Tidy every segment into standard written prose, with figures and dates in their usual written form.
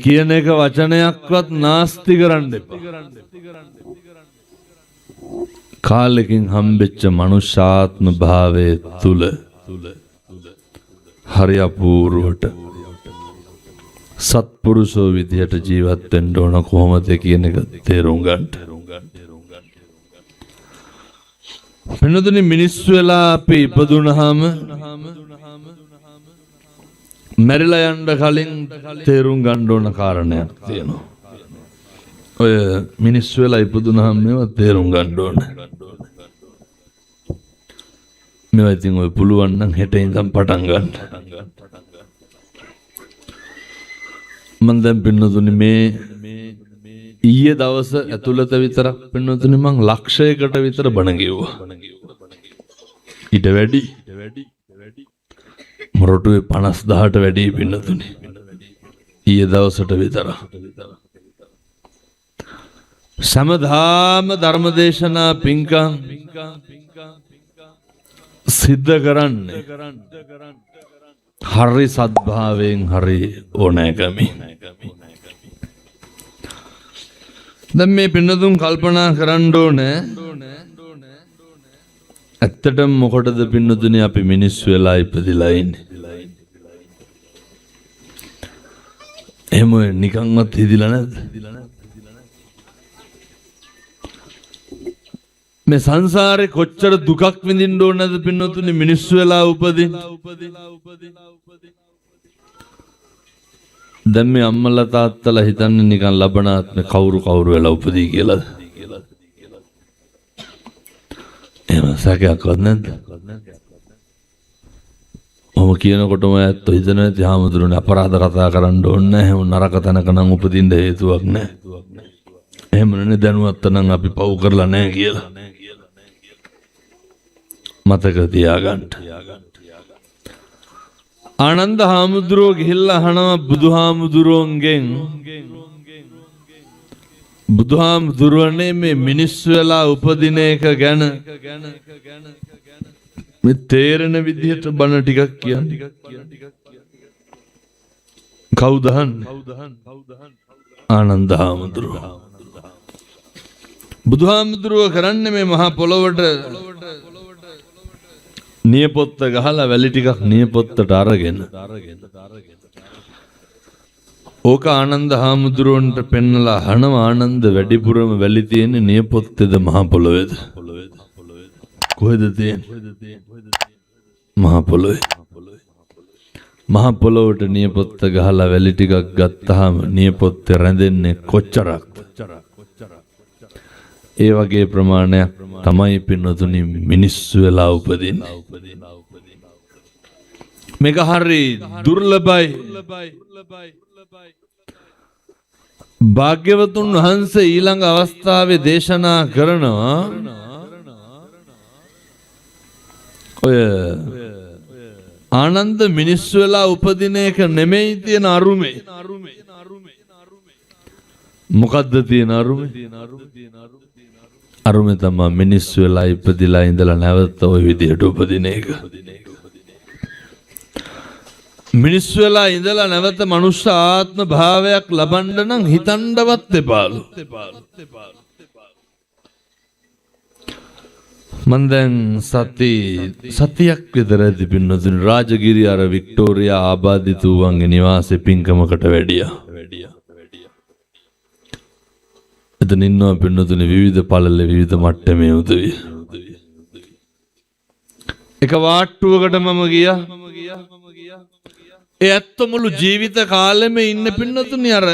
කියන එක වචනයක්වත් නාස්ති කරන්න එපා. කාලෙකින් හම්බෙච්ච මනුෂ්‍යාත්ම භාවයේ තුල හරි අපූර්වට සත්පුරුෂෝ විදියට ජීවත් වෙන්න ඕන කොහොමද කියන එක තේරුම් ගන්න. වෙනදුනි මිනිස්සු වෙලා අපි ඉපදුනහම මැරිලා යන්න කලින් තේරුම් ගන්න ඕන කාරණයක් තියෙනවා. ඔය මිනිස්සු වෙලා ඉපදුනහම මේවා තේරුම් ගන්න ඕන. මේවා ඉතින් ඔය පුළුවන් නම් හෙට ඉඳන් පටන් ගන්න. මම දැන් පින්නතුනි මේ ඊයේ දවස් ඇතුළත විතරක් පින්නතුනි මං ලක්ෂයකට විතර බණ කිව්වා. ඊට වැඩි මොරටුවේ 50000ට වැඩි පින්නතුනි ඊයේ දවසට විතර. සමදාම ධර්මදේශනා පින්කම් සිද්ධ කරන්නේ හරි සද්භාවයෙන් හරි ඕනෑකමින්. දැන් මේ පින්නතුන් කල්පනා කරන්න ඕනේ ඇත්තටම මොකටද පින්නතුනි අපි මිනිස්සු වෙලා ඉපදිලා ඉන්නේ? එහෙම නිකන්වත් හිදිලා නැද්ද? මේ සංසාරේ කොච්චර දුකක් විඳින්න ඕනද පින්නතුනි මිනිස්සු වෙලා උපදින්න. දැන් මේ අම්මලා තාත්තලා හිතන්නේ නිකන් ලබනාත්ම කවුරු වෙලා උපදී කියලාද? එහෙම සැකයක්වත් නැද්ද? මම කියනකොටම ඇත්ත හිතන නැති හාමුදුරනේ අපරාධ කතා කරන්න ඕනේ නැහැ. එහෙම නරක තැනක නම් උපදින්න හේතුවක් නැහැ. එහෙම නෙනේ දැනුවත් නම් අපි පව් කරලා නැහැ කියලා. මතක තියාගන්න. ආනන්ද හාමුදුරුවෝ ගිහිල්ලා අහනවා බුදුහාමුදුරුවන්ගෙන්, බුදුහාමුදුරුවනේ මේ මිනිස්සු වෙලා උපදින එක ගැන මේ තේරෙන විදිහට බණ ටිකක් කියන්න. කවුද අහන්නේ? ආනන්ද හාමුදුරුවෝ. බුදුහාමුදුරුවෝ කරන්නේ මේ මහා පොළොවට නියපොත්ත ගහලා වැලි ටිකක් නියපොත්තට අරගෙන ඕක ආනන්ද හාමුදුරුවන්ට පෙන්නලා අහනවා ආනන්ද වැඩිපුරම වැලි තියෙන්නේ නියපොත්තේද මහා පොළොවේද? කොහෙද තියෙන්නේ? මහා පොළොවේ. මහා පොළොවට නියපොත්ත ගහලා වැලි ටිකක් ගත්තාම නියපොත්තේ රැඳෙන්නේ කොච්චරක්ද? ඒ වගේ ප්‍රමාණයක් තමයි පින්නතුනි මිනිස්සු වෙලා උපදින්නේ. මේක හරි දුර්ලභයි. භාග්‍යවතුන් වහන්සේ ඊළඟ අවස්ථාවේ දේශනා කරනවා ඔය ආනන්ද මිනිස්සු වෙලා උපදින එක නෙමෙයි තියෙන අරුමේ. මොකද්ද තියෙන අරුමේ? අරුමේ තමයි මිනිස්සු වෙලා ඉපදිලා ඉඳලා නැවත ওই විදියට උපදින එක. මිනිස්සු වෙලා ඉඳලා නැවත මනුෂ්‍ය ආත්ම භාවයක් ලබන්න නම් හිතන්නවත් එපාලු. මන් දැන් සතියක් විතර තිබුණා රාජගිරි අර වික්ටෝරියා ආබාධිතුවන්ගේ නිවාසේ පින්කමකට වැඩියා. එතන ඉන්නවා පින්නතුනි විවිධ පළල විවිධ මට්ටමේ උදවිය. එක වාට්ටුවකට මම ගියා. ඒ ඇත්ත මුළු ජීවිත කාලෙම ඉන්න පින්නතුනි අර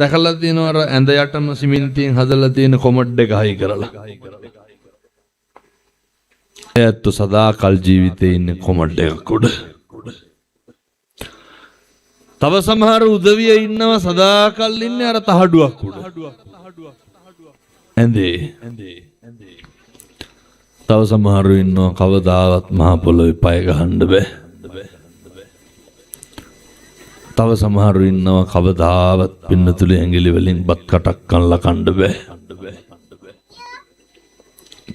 දැකලා තියෙනවා අර ඇඳ යටම සිමෙන්තියෙන් හදලා තියෙන කොමඩ් එක හයි කරලා. ඒ ඇත්ත සදාකල් ජීවිතේ ඉන්නේ කොමඩ් එකක් උඩ. තව සමහර උදවිය ඉන්නවා සදාකල් ඉන්නේ අර තහඩුවක් උඩ. ඇඳේ. තව සමහරු ඉන්නවා කවදාවත් මහ පොළොවේ පය ගහන්න බෑ. තව සමහරු ඉන්නවා කවදාවත් පින්නතුලි ඇඟිලි වලින් බත් කටක් කනලා කන්න බෑ.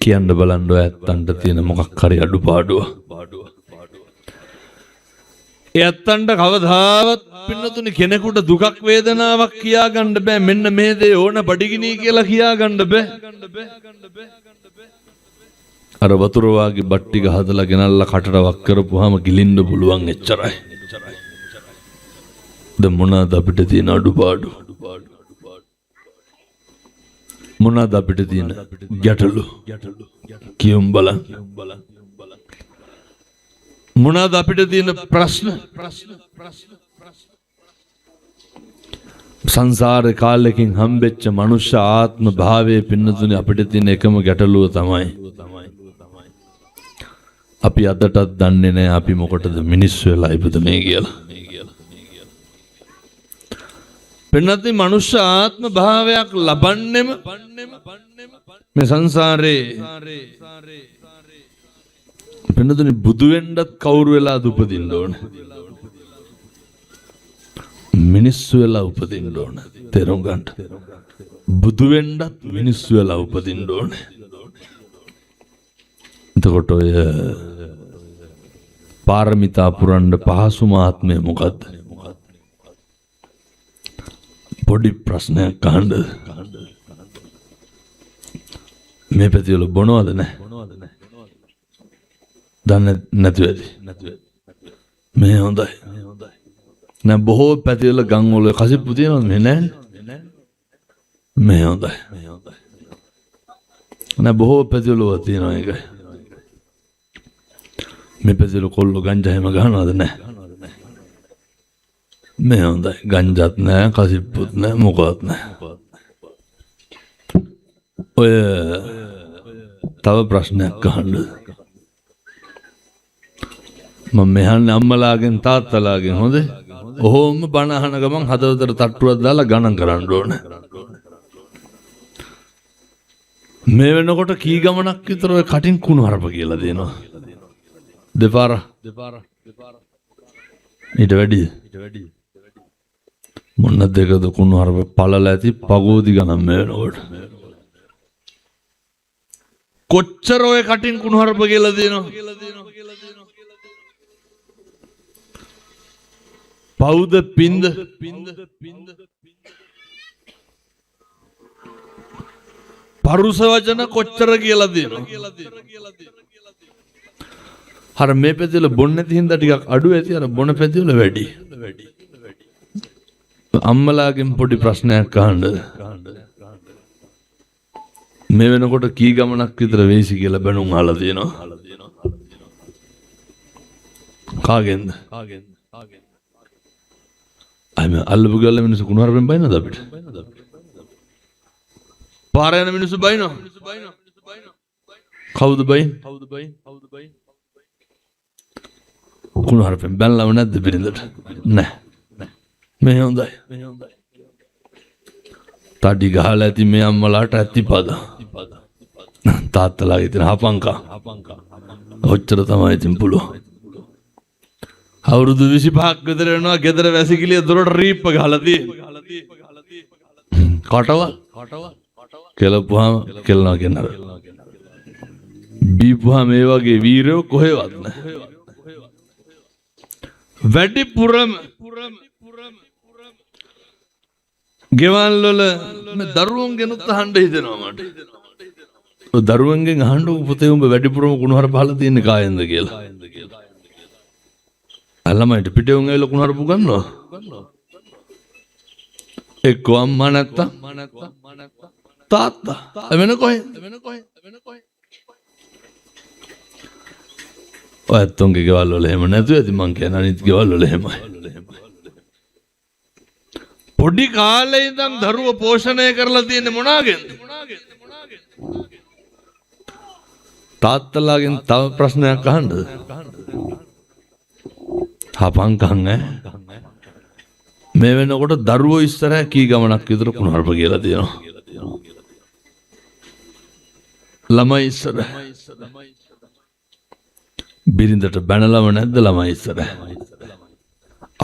කියන්න බලන්න ඇත්තන්ට තියෙන මොකක් හරි අඩුපාඩුව. එයත්තන්ට කවදාවත් පින්නතුනි කෙනෙකුට දුකක් වේදනාවක් කියා ගන්න බෑ. මෙන්න මේ දේ ඕන බඩගිනී කියලා කියා ගන්න බෑ. අර වතුර වාගේ බට්ටි ගහදලා ගෙනල්ලා කටට වක් කරපුවාම ගිලින්න පුළුවන් එච්චරයි. දැන් මොනවාද අපිට තියෙන අඩුපාඩු? මොනවාද අපිට තියෙන ගැටලු? කියමු බලන්න. මොනවාද අපිට තියෙන ප්‍රශ්න? සංසාර කාලෙකින් හම්බෙච්ච මනුෂ්‍ය ආත්ම භාවයේ පින්නතුනේ අපිට තියෙන එකම ගැටලුව තමයි අපි අදටත් දන්නේ නැහැ අපි මොකටද මිනිස්සු වෙලා ඉපදුනේ කියලා. පින්නතුනේ මනුෂ්‍ය ආත්ම භාවයක් ලබන්නෙම මේ සංසාරේ පින්නතුනේ බුදු වෙන්නත් කවුරු වෙලාද උපදින්න ඕන? මිනිස්සු වෙලා උපදින්න ඕන. තේරුම් ගන්න. බුදු වෙන්නත් මිනිස්සු වෙලා උපදින්න ඕන. එතකොට ඔය පාරමිතා පුරන්න පහසුම ආත්මය මොකද්ද? පොඩි ප්‍රශ්නයක් අහන්න. මේ පැතිවල බොනවද නැහැ? දන්නේ නැතුව ඇති. මේ හොඳයි. නෑ බොහෝ පැතිවල ගම් වල කසිප්පු තියෙනවද? මේ නැහැ. මේ හොඳයි. නෑ බොහෝ පැතිවල තියෙනවා ඒකයි. මේ පැතිවල කොල්ල ගංජා හැම ගහනවද? නැහැ. මේ හොඳයි. ගංජාත් නැහැ, කසිප්පුත් නැහැ, මොකවත් නැහැ. ඔය තව ප්‍රශ්නයක් අහන්න. මම මෙහන්නේ අම්මලාගෙන් තාත්තලාගෙන් හොඳේ. ඔහොම බණ අහන ගමන් හදවතට තට්ටුවක් දාලා ගණන් කරන්න ඕන. මේ වෙනකොට කී ගමනක් විතර ඔය කටින් කුණු හරප කියලා දෙනවා. දෙපාර. ඊට වැඩි. මොන දෙකද කුණු හරප පළල ඇති පගෝදි ගණන් මේ වෙනකොට. කොච්චර ඔය කටින් කුණු හරප කියලා දෙනවා. පෞද පින්ද පරුස වචන කොච්චර කියලා දෙනවා. අර මේ පැතිවල බොන්නේ නැති හින්දා ටිකක් අඩු ඇති. අර බොන පැතිවල වැඩි. අම්මලාගෙන් පොඩි ප්‍රශ්නයක් අහන්න. මේ වෙනකොට කී ගමනක් විතර වෙයිසි කියලා බැනුම් අහලා තියෙනවා. කාගෙන්ද? අයිම අල්ලපු ගල්ල මිනිස්සු කුණු හරපෙන් බයිනවද අපිට? පාර යන මිනිස්සු බයිනව. කවුද බයින්? කුණු හරපෙන් බැලලව නැද්ද බිරිඳට? නැහැ. මේ හොඳයි. තඩි ගහලා ඇති මේ අම්මලාට ඇතිපද. තාත්තලාගේ තියෙන හපංකා. ඔච්චර තමයි ඉතින් පුළුවන්. අවුරුදු 25ක් විතර වෙනවා ගෙදර වැසිකිළිය දොරට රීප්ප ගහලා තියෙන්නේ. කටවල් කෙලපුවාම කෙලනවා කියනවා. බීපුවාම මේ වගේ වීරයෝ කොහෙවත් නැහැ. වැඩිපුරම ගෙවල් වල මේ දරුවන්ගෙනුත් අහන්න හිතෙනවා මට. ඔය දරුවන්ගෙන් අහන්න පුතේ උඹ වැඩිපුරම කුණුහර පහලා තියෙන්නේ කායෙන්ද කියලා. ළමයිට පිටේ උන් ඇවිල්ලා කුණු හරපු ගන්නවා. එක්ක අම්මා නැත්තම් තාත්තා. වෙන කොහෙ? ඔය ඇත්තොන්ගේ ගෙවල් වල එහෙම නැතුව ඇති. මං කියන අනිත් ගෙවල් වල එහෙමයි. පොඩි කාලේ ඉඳන් දරුව පෝෂණය කරලා තියෙන්නේ මොනාගෙන්ද? තාත්තලාගෙන් තව ප්‍රශ්නයක් අහන්නද? හපංකම් මේ වෙනකොට දරුවෝ ඉස්සරහ කී ගමනක් විතර කුණු හරප කියලා තියෙනවා. ළමයි ඉස්සරහ බිරිඳට බැනලම නැද්ද ළමයි ඉස්සරහ?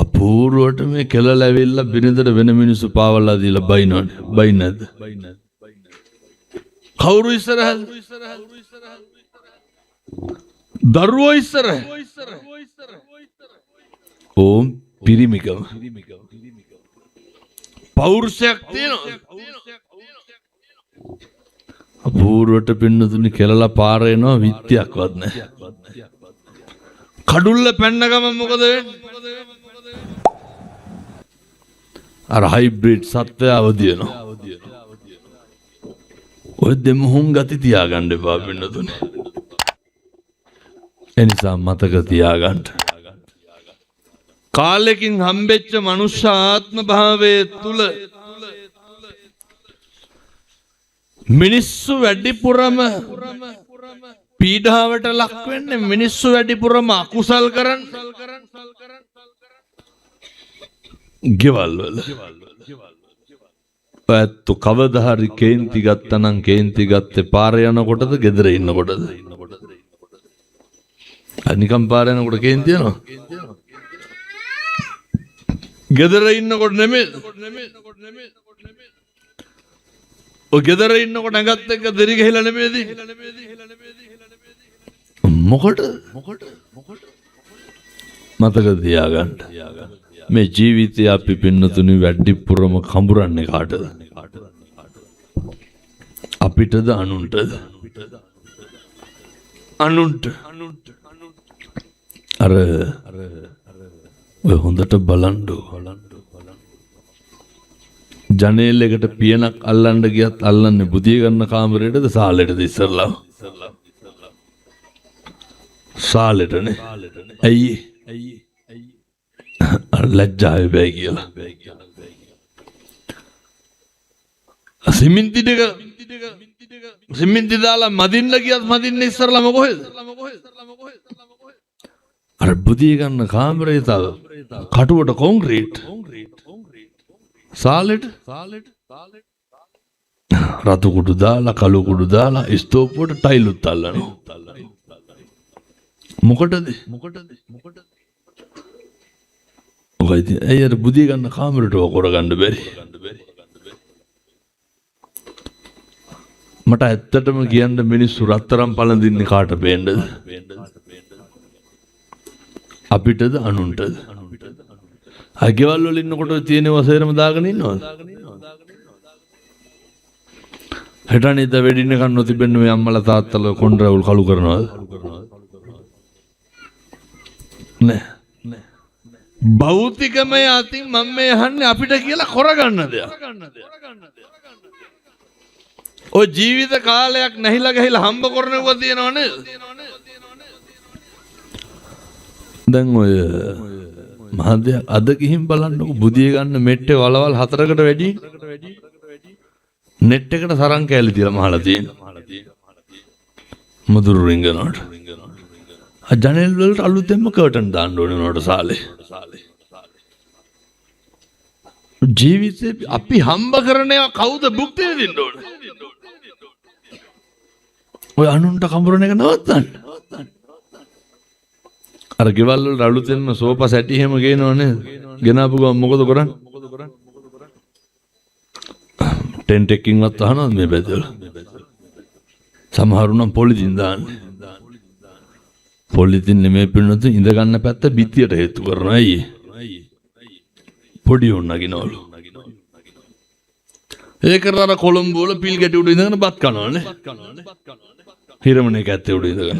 අපූර්වට මේ කෙලල ඇවිල්ලා බිරිඳට වෙන මිනිස්සු පාවලා දීලා බයිනවනේ. බයි නැද්ද? කවුරු ඉස්සරහද? දරුවෝ ඉස්සරහ. ඕම් පිරිමිකම පෞරුෂයක් තියෙනවා. අපූර්වට පින්නතුනි කෙලලා පාර එනවා විත්‍යක්වත් නැහැ. කඩුල්ල පැන්න ගමන් මොකද වෙන්නේ? අර හයිබ්‍රිඩ් සත්වය අවදිනවා. ඔය දෙමුහුන් ගති තියාගන්න එපා පින්නතුනි. එනිසා මතක තියාගන්න. කාලෙකින් හම්බෙච්ච මනුෂ්‍ය ආත්ම භාවයේ තුල මිනිස්සු වැඩිපුරම පීඩාවට ලක් වෙන්නේ, මිනිස්සු වැඩිපුරම අකුසල් කරන් ගෙවල් වල. ඇත්ත කවදා හරි කේන්ති ගත්තනම් කේන්ති ගත්තේ පාර යනකොටද ගෙදර ඉන්නකොටද? නිකම් පාර යනකොට කේන්ති යනවා. ගෙදර ඉන්නකොට නෙමෙයි. ඔය ගෙදර ඉන්නකොට නැගත් එක දෙරි ගහලා නෙමෙයිද? මොකටද? මතක තියාගන්න. මේ ජීවිතය අපි පින්නතුනි වැඩිපුරම කඹරන්නේ කාටද? අපිටද අනුන්ටද? අනුන්ට. අර ඔය හොඳට බලන්නෝ. ජනේල් එකට පියනක් අල්ලන්න ගියත් අල්ලන්නේ බුදිය ගන්න කාමරේටද සාලෙටද ඉස්සරලා? සාලෙටනේ. ඇයි? ලැජ්ජාවේ බෑ කියලා. සිමෙන්ති දාලා මදින්න ගියත් මදින්න ඉස්සරලා මොකද? අර බුදිය ගන්න කාමරේ තව කටුවට කොන්ක්‍රීට්. සාලෙට රතු කුඩු දාලා කළු කුඩු දාලා ස්තූපුවට ටයිලුත් අල්ලනවා. මොකටද? මොකද ඇයි අර බුදිය ගන්න කාමරේට කරගන්න බැරි? මට ඇත්තටම කියන්න මිනිස්සු රත්තරන් පළඳින්නේ කාට බේන්නද? අපිටද අනුන්ටද? අගේවල් වල ඉන්නකොට තියෙනවා සේරම දාගෙන ඉන්නවද? හෙටනින්ද වෙඩින්න ගන්න නොතිබෙන්න මේ අම්මලා තාත්තලා කොන්ඩරවුල් කළු කරනවද? නෑ. භෞතිකමය අතින් මම මේ අහන්නේ අපිට කියලා කරගන්න දෙයක්. ඔය ජීවිත කාලයක් නැහිලා ගහිලා හම්බ කරනවා තියෙනව නේද? දැන් ඔය මහදය අද ගිහින් බලන්නකො බුදිය ගන්න මෙට්ටේ වලවල් 4කට වැඩි නෙට් එකට සරන් කෑලි තියලා මහලා තියෙනවා. මුදුරු රින්ගනට. ජනෙල් වලට අලුතෙන්ම කර්ටන් දාන්න ඕනේ උනට සාලේ. ජීවිතේ අපි හම්බ කරන ඒවා කවුද භුක්ති විඳින්න ඕනේ? ඔය අනුන්ට කඹරන එක නවත්තන්න. අර ගෙවල් වල අලුතෙන්ම සෝපා සැටි එහෙම ගේනවනේ. ගෙනාපු ගමන් මොකද කරන්නේ? ටෙන්ට් එකකින්වත් අහනවද මේ බැදවල? සමහරු නම් පොලිතින් දාන්නේ. පොලිතින් නෙමෙයි පින්නතු ඉඳ ගන්න පැත්ත බිත්තියට හේතු කරනවා. අයියේ. පොඩි උන් නගිනවලු. ඒකට අර කොළඹ වල පිල් ගැටි උඩ ඉඳගෙන බත් කනවනේ. හිරමනේ කැත්තේ උඩ ඉඳගෙන.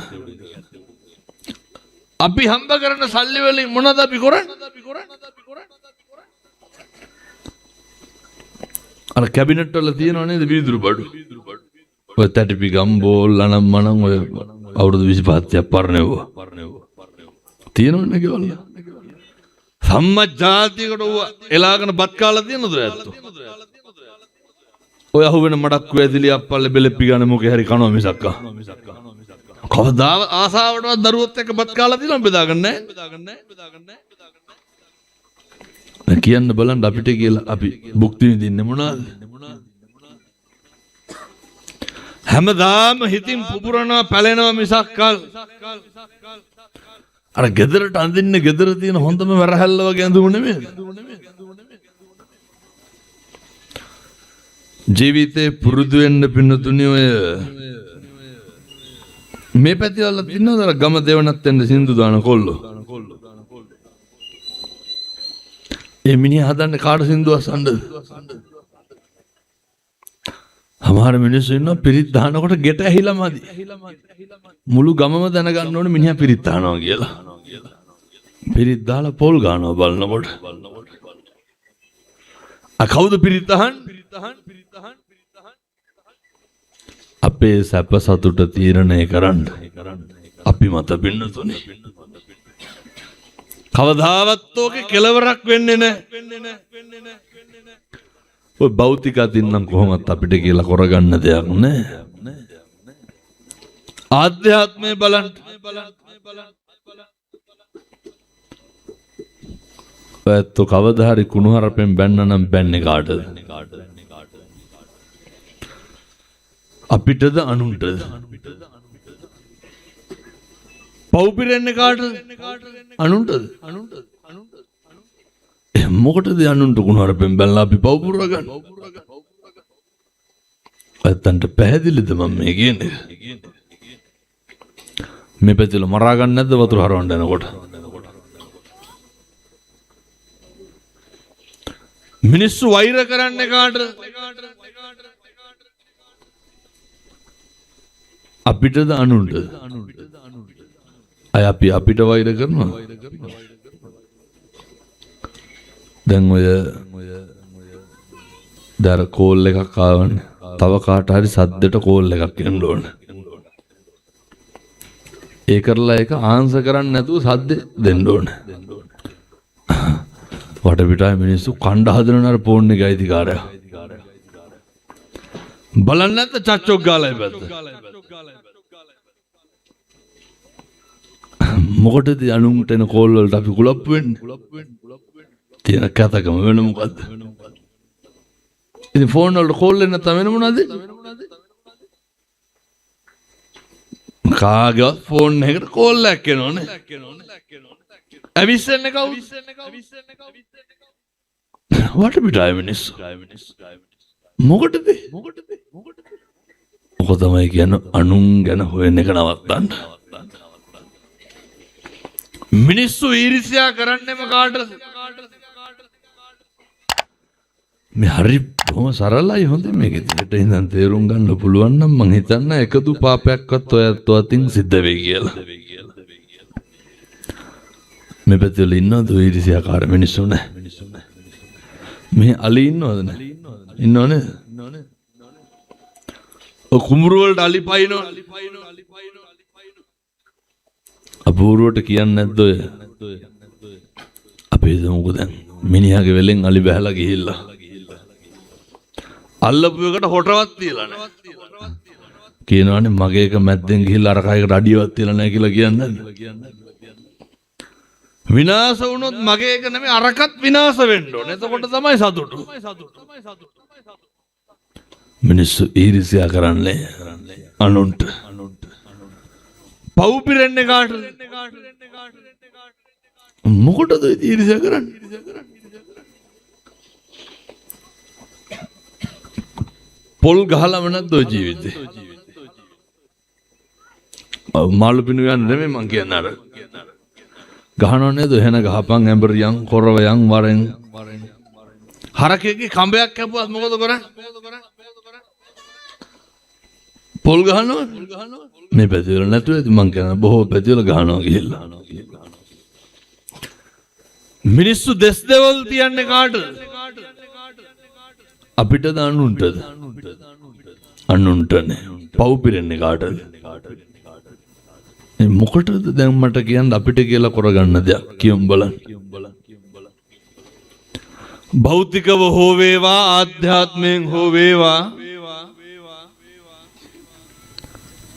අපි හම්බ කරන සල්ලි වලින් මොනවද අපි කරන්නේ? අර කැබිනට් වල තියෙනව නේද වීදුරු බඩු. ඔය තැටිපි ගම්බෝල් අනම් මනම් ඔය අවුරුදු 25ක් පරණව. තියෙනවනේ ගෙවල්. සම්මජාතියකට එලාගෙන බත් කාලා තියෙනවද ඇත්තෝ? ඔය අහුවෙන මඩක් වේදිලිය අප්පල්ලේ බෙලෙප්පි ගන්න මොකේ හරි කනවා මිසක්. කවදා ආසාවටවත් දරුවොත් එක්ක බත් කාලා තියෙනවද බෙදාගන්න නැහැ. කියන්න බලන්න අපිට කියලා අපි භුක්ති විඳින්නේ මොනවාද? හැමදාම හිතින් පුපුරනවා පැලෙනවා මිසක් අර ගෙදරට අඳින්නේ ගෙදර තියෙන හොඳම වැරහැල්ල වගේ අඳුම නෙමෙයි. ජීවිතේ පුරුදු වෙන්න පින්නතුනි ඔය මේ පැතිවල තින්නවද ගම දෙවනත් වෙන්න සින්දු දාන කොල්ලෝ. ඒ මිනිහා හදන්නේ කාට සින්දුවක් සඳද? සමහර මිනිස්සු ඉන්නවා පිරිත් දානකොට ගෙට ඇහිලා මදි. මුළු ගමම දැනගන්න ඕනේ මිනිහා පිරිත් දානවා කියලා. පිරිත් දාලා පොල් ගන්නවා බලනකොට. කවුද පිරිත් අහන්නේ? අපේ සැප සතුට තීරණය කරන්න අපි මත පින්නතුනේ. කවදාවත් ඕකේ කෙලවරක් වෙන්නේ නැහැ. ඔය භෞතික අතින්නම් කොහොමත් අපිට කියලා කරගන්න දෙයක් නැහැ. ආධ්‍යාත්මය බලන්න. ඒත් කවදා හරි කුණුහරුපෙන් බැන්න නම් බැන්නේ කාටද? අපිටද අනුන්ටද? පව් පිරෙන්නේ කාටද? අනුන්ටද? මොකටද අනුන්ට කුණුහරුපෙන් බැලලා අපි පව් පුරගන්නේ? ඇත්තන්ට පැහැදිලිද මම මේ කියන්නේ? මේ පැතිල මරා ගන්න නැද්ද වතුර හරවන්න යනකොට? මිනිස්සු වෛර කරන්නේ කාටද? අපිටද අනුන්ටද? අය අපි අපිට වෛර කරනවා. දැන් ඔය දර කෝල් එකක් ආවනේ. තව කාට හරි සද්දට කෝල් එකක් එන්න ඕන. ඒ කරලා ඒක ආන්සර් කරන්නේ නැතුව සද්ද දෙන්න ඕන. වටපිටාවේ මිනිස්සු කණ්ඩ හදන අර ෆෝන් එකේ අයිතිකාරයා. බලන්න නැත්නම් චච්චොක් ගාලා ඉපැත්ත. මොකටද අනුන්ට එන කෝල් වලට අපි කුලප්පු වෙන්නේ? තියෙන කතාවකම වෙන මොකද්ද? ඉතින් ෆෝන් වලට කෝල් එන්න නැත්නම් වෙන මොනවද? කාගේවත් ෆෝන් එකකට කෝල් එකක් එනෝනේ. ඇවිස්සන්නේ කවුද? වටපිටාවේ මිනිස්සු. මොකටද? මොකද තමයි කියන්නේ අනුන් ගැන හොයන එක නවත්තන්න. මිනිස්සු ඊර්ෂ්‍යා කරන්නේම කාටද? මේ හරි බොහොම සරලයි හොඳයි මේක ඉතින් ඉඳන් තේරුම් ගන්න පුළුවන් නම් මං හිතන්නේ එකදු පාපයක්වත් ඔයත් අතින් සිද්ධ වෙයි කියලා. මේ පැත්තේ ඉන්නවද ඊර්ෂ්‍යාකාර මිනිස්සු නැහැ. මේ අලි ඉන්නවද නැහැ? ඉන්නවනේ. ඔය කුඹුරු වලට අලි පයින්නෝ. අපූර්වට කියන්නේ නැද්ද ඔය? අපේ දමුකෝ දැන් මිනිහාගේ වෙලෙන් අලි බහැලා ගිහිල්ලා. අල්ලපු එකට හොටවත් තියලා නැහැ. කියනවානේ මගේ එක මැද්දෙන් ගිහිල්ලා අර කයකට අඩියවත් තියලා නැහැ කියලා කියන්නේ. විනාශ වුණොත් මගේ එක නෙමෙයි අරකට විනාශ වෙන්න ඕනේ. එතකොට තමයි සතුටු. මිනිස්සු ඊර්ෂ්‍යා කරන්නේ අනුන්ට. පව් පිරෙන්නේ කාටද? මොකටද ඊර්ෂ්‍යා කරන්නේ? පොල් ගහලම නැද්ද ඔය ජීවිතේ? මාළු පිනු යන්නේ නෙමෙයි මං කියන්නේ අර. ගහනව නේද? එහෙන ගහපන් ඇඹරියන් කොරවයන් වරෙන්. හරකෙක්ගේ කඹයක් කැපුවත් මොකද කරන්නේ? පොල් ගහනවා. මේ පැතිවල නැතුව මං කියන බොහෝ පැතිවල ගහනවා ගිහිල්ලා. මිනිස්සු දෙස් දෙවල් තියන්නේ කාටද? අපිටද අනුන්ටද? අනුන්ටනේ. පව් පිරෙන්නේ කාටද? මොකටද දැන් මට කියන්න අපිට කියලා කරගන්න දෙයක් කියමු බලන්න. භෞතිකව හෝ වේවා ආධ්‍යාත්මයෙන් හෝ වේවා.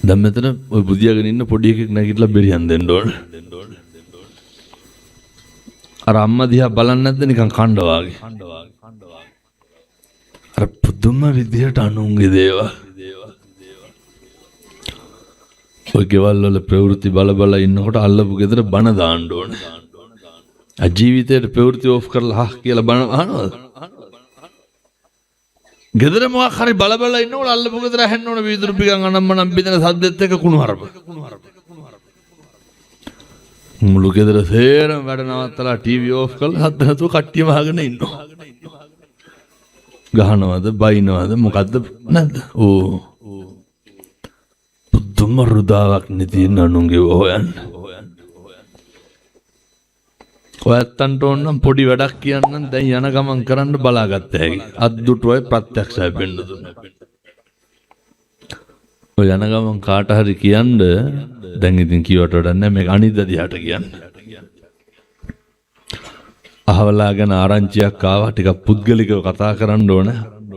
දැන් මෙතන ඔය බුදියාගෙන ඉන්න පොඩි එකෙක් නැගිටලා බෙරියන් දෙන්න ඕන. අර අම්මා දිහා බලන්නේ නැද්ද නිකන් කණ්ඩ වාගේ. අර පුදුම විදියට අනුන්ගේ දේවල්. ඔය ගෙවල් වල ප්‍රවෘත්ති බල බල ඉන්නකොට අල්ලපු ගෙදර බන දාන්න ඕනේ. ජීවිතේට ප්‍රවෘත්ති ඔෆ් කරලා කියලා බන අහනවද? ගෙදර මොකක් හරි බල බල ඉන්නකොට අල්ලපු ගෙදර ඇහෙන්න ඕනේ වීදුරු පිටන් අනම්මනම් බින්දන සද්දෙත් එක්ක කුණුහරුප. මුළු ගෙදර සේරම වැඩ නවත්තලා ටීවී ඕෆ් කරලා හද්ද නැතුව කට්ටියම අහගෙන ඉන්නවා. ගහනවද බයිනවද මොකද්ද නැද්ද? ඕ පුදුම රුදාවක් නෙතින අනුන්ගේ හොයන්න. ඔයත්තන්ට ඕනම් පොඩි වැඩක් කියන්නම් දැන් යන ගමන් කරන්න බලාගත්ත හැකි. අද්දුටුවයි ප්‍රත්‍යක්ෂයි පෙන්න දුන්නා. ඔය යන ගමන් කාට හරි කියන්න දැන් ඉතින් කිව්වට වඩා නැහැ මේක අනිද්දා දිහාට කියන්න. අහවලා ගැන ආරංචියක් ආවා ටිකක් පුද්ගලිකව කතා කරන්න ඕන.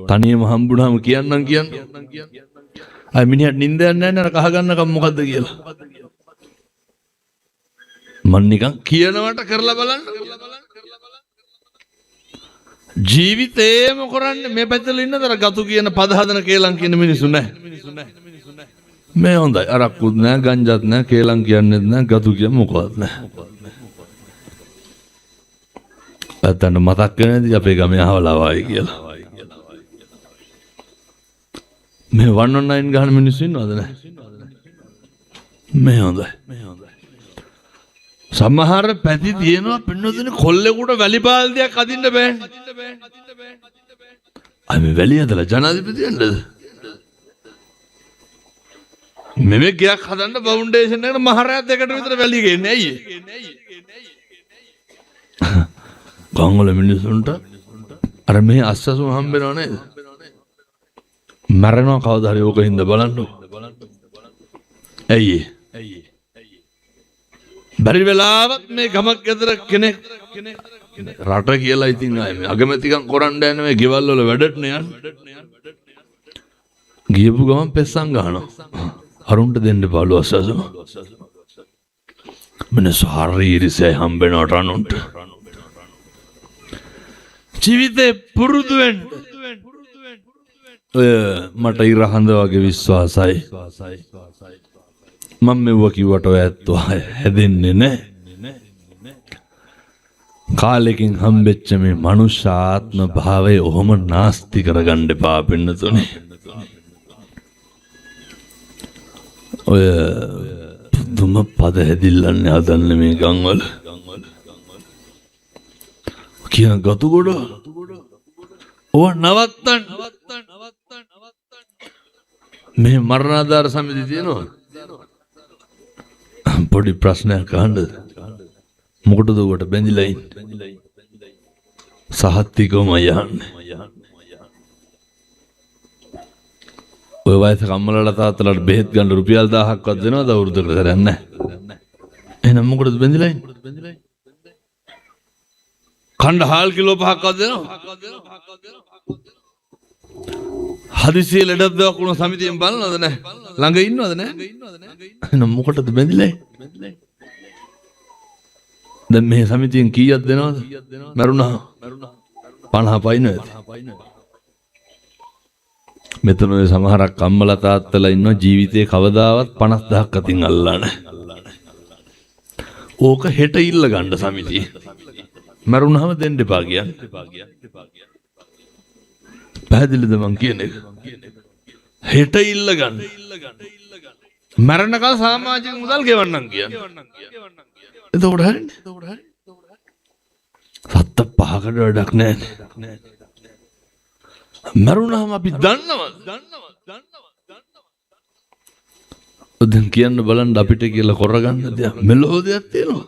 තනියම හම්බුනහම කියන්නම් කියන්න. අය මිනිහට නිින්දයක් නැහැ නේද කහ ගන්නකම් මොකද්ද කියලා. මන් නිකන් කියනවට කරලා බලන්න. ජීවිතේම කරන්නේ මේ පැත්තල ඉන්නතර ගතු කියන පද හදන කේලම් කියන මිනිස්සු නැහැ. මේ හොඳයි අරක්කුත් නැහැ ගංජත් නැහැ කේලම් කියන්නේත් නැහැ ගතු කියන්නේ මොකවත් නැහැ. අතන මතක් වෙනදී අපේ ගමේ අහවලා වයි කියලා. මේ 119 ගහන මිනිස්සු ඉන්නවද නැහැ? මේ හොඳයි. සමහර පැති තියෙනවා පින්නොතනේ කොල්ලෙකුට වැලි බාල්දියක් අදින්න බෑනේ. අය මේ වැලි ඇදලා ජනාධිපතියන්ද? මෙමෙ ගයක් හදන්න ෆවුන්ඩේෂන් එකට මහරයක් දෙකට විතර වැලි ගේන්නේ ඇයි? ගංගල මිනිස්සුන්ට අර මේ අස්සසුම හම්බෙනව නේද? මරනවා කවදා හරි ඕක හින්දා බලන්නකො. ඇයි? බැරි වෙලාවත් මේ ගමක් ඇතර කෙනෙක් රට කියලා ඉතින් ආයේ අගමැතිකම් කරන්න යන මේ ගෙවල් වල වැඩට නේ යන්නේ. ගියපු ගමන් පෙස්සන් ගහනවා. අරුන්ට දෙන්න පාළු අස්සසුම. මිනිස්සු හරියරිසයි හම්බෙනවට අනුන්ට. ජීවිතේ පුරුදු වෙන්න. ඔය මට ඉරහඳ වගේ විශ්වාසයි. මම මෙව කිව්වට ඔය ඇත්තෝ හැදෙන්නේ නැහැ. කාලෙකින් හම්බෙච්ච මේ මනුෂ්‍ය ආත්ම භාවය ඔහොම නාස්ති කරගන්න එපා පින්නතුනේ. ඔය දුම පද හැදිල්ලන්නේ හදන්නේ මේ ගම්වල. කියන ගතු ගොඩ ඕව නවත්තන්න. මේ මරණාධාර සමිති තියෙනවා. පොඩි ප්‍රශ්නයක් අහන්නද? මොකටද උකට බැඳිලා ඉන්නේ? සහත්තිකවම යන්නේ. ඔය වයසක අම්මලාට තාත්තලාට බෙහෙත් ගන්න රුපියල් 1000ක්වත් දෙනවද අවුරුද්දකට සැරයක් නැහැ. එහෙනම් මොකටද බැඳිලා ඉන්නේ? කණ්ඩ හාල් කිලෝ 5ක්වත් දෙනවා. හදිසියෙ ලෙඩක් දෙයක් වුණ සමිතියෙන් බලනවද නැහැ? ළඟ ඉන්නවද නැහැ? එහෙනම් මොකටද බැඳිලා ඉන්නේ? දැන් මේ සමිතියෙන් කීයක් දෙනවද? මරුණා 50 පයින් ඇති. මෙතන ඔය සමහරක් අම්මලා තාත්තලා ඉන්නවා ජීවිතේ කවදාවත් 50000ක් අතින් අල්ලලා නැහැ. ඕක හෙට ඉල්ල ගන්න සමිතිය. මරුණාම දෙන්න එපා කියන්නේ. පැහැදිලිද මං කියන එක? හෙට ඉල්ල ගන්න. මරණකල් සමාජික මුදල් ගෙවන්නම් කියන්නේ. එතකොට හරිනේ. සත්ත පහකට වැඩක් නැහැ. මරුණාම අපි දන්නවද? දැන් කියන්න බලන්න අපිට කියලා කරගන්න දෙයක් මෙලෝ දෙයක් තියෙනවා.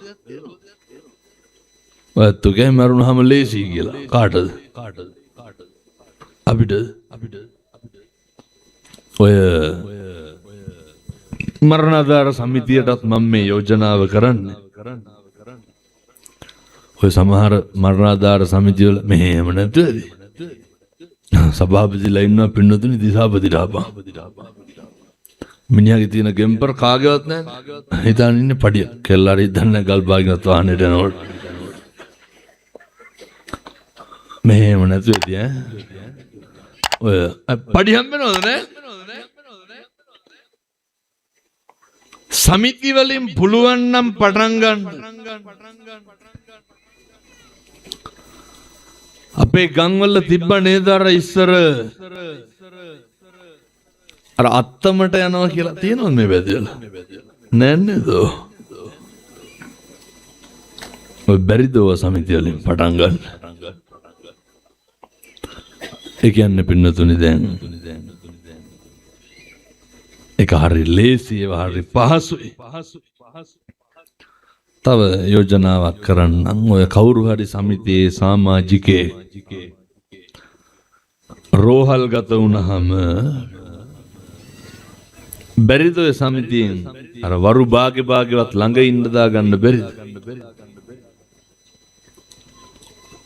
ඔයත් ඔගේ මරුණාම ලේසි කියලා. කාටද? අපිට ඔය මරණාධාර සමිතියටත් මම මේ යෝජනාව කරන්නේ. ඔය සමහර මරණාධාර සමිතිවල මෙහෙම නැතුවද? සභාපතිලා ඉන්නවා පින්නතුනි දිසාපති ඩාපා. මිනිහාගේ තියෙන ගෙම්පර් කාගේවත් නැහැ. හිතාන ඉන්නේ පඩිය. කෙල්ලාරි දන්නේ ගල් බාගෙනත් වාහනේට යනකොට. මෙහෙම නැතුවද ඈ? ඔය පඩි හම්බෙනවද නැහැ? සමිති වලින් පුළුවන් නම් පටන් ගන්න. අපේ ගම්වල තිබ්බ නේද අර ඉස්සර අර අත්තමට යනවා කියලා තියෙනවද මේ වැදලා? නෑ නේද? ඔය බැරිදව සමිතිය වලින් පටන් ගන්න. ඒ කියන්නේ පින්නතුනි දැන් ඒක හරි ලේසි, ඒවා හරි පහසුයි. තව යෝජනාවක් කරන්නම්. ඔය කවුරු හරි සමිතියේ සමාජිකේ රෝහල් ගත වුණාම බැරිද ඔය සමිතියෙන් අර වරු භාග්‍යවත් ළඟ ඉන්න දා ගන්න බැරිද?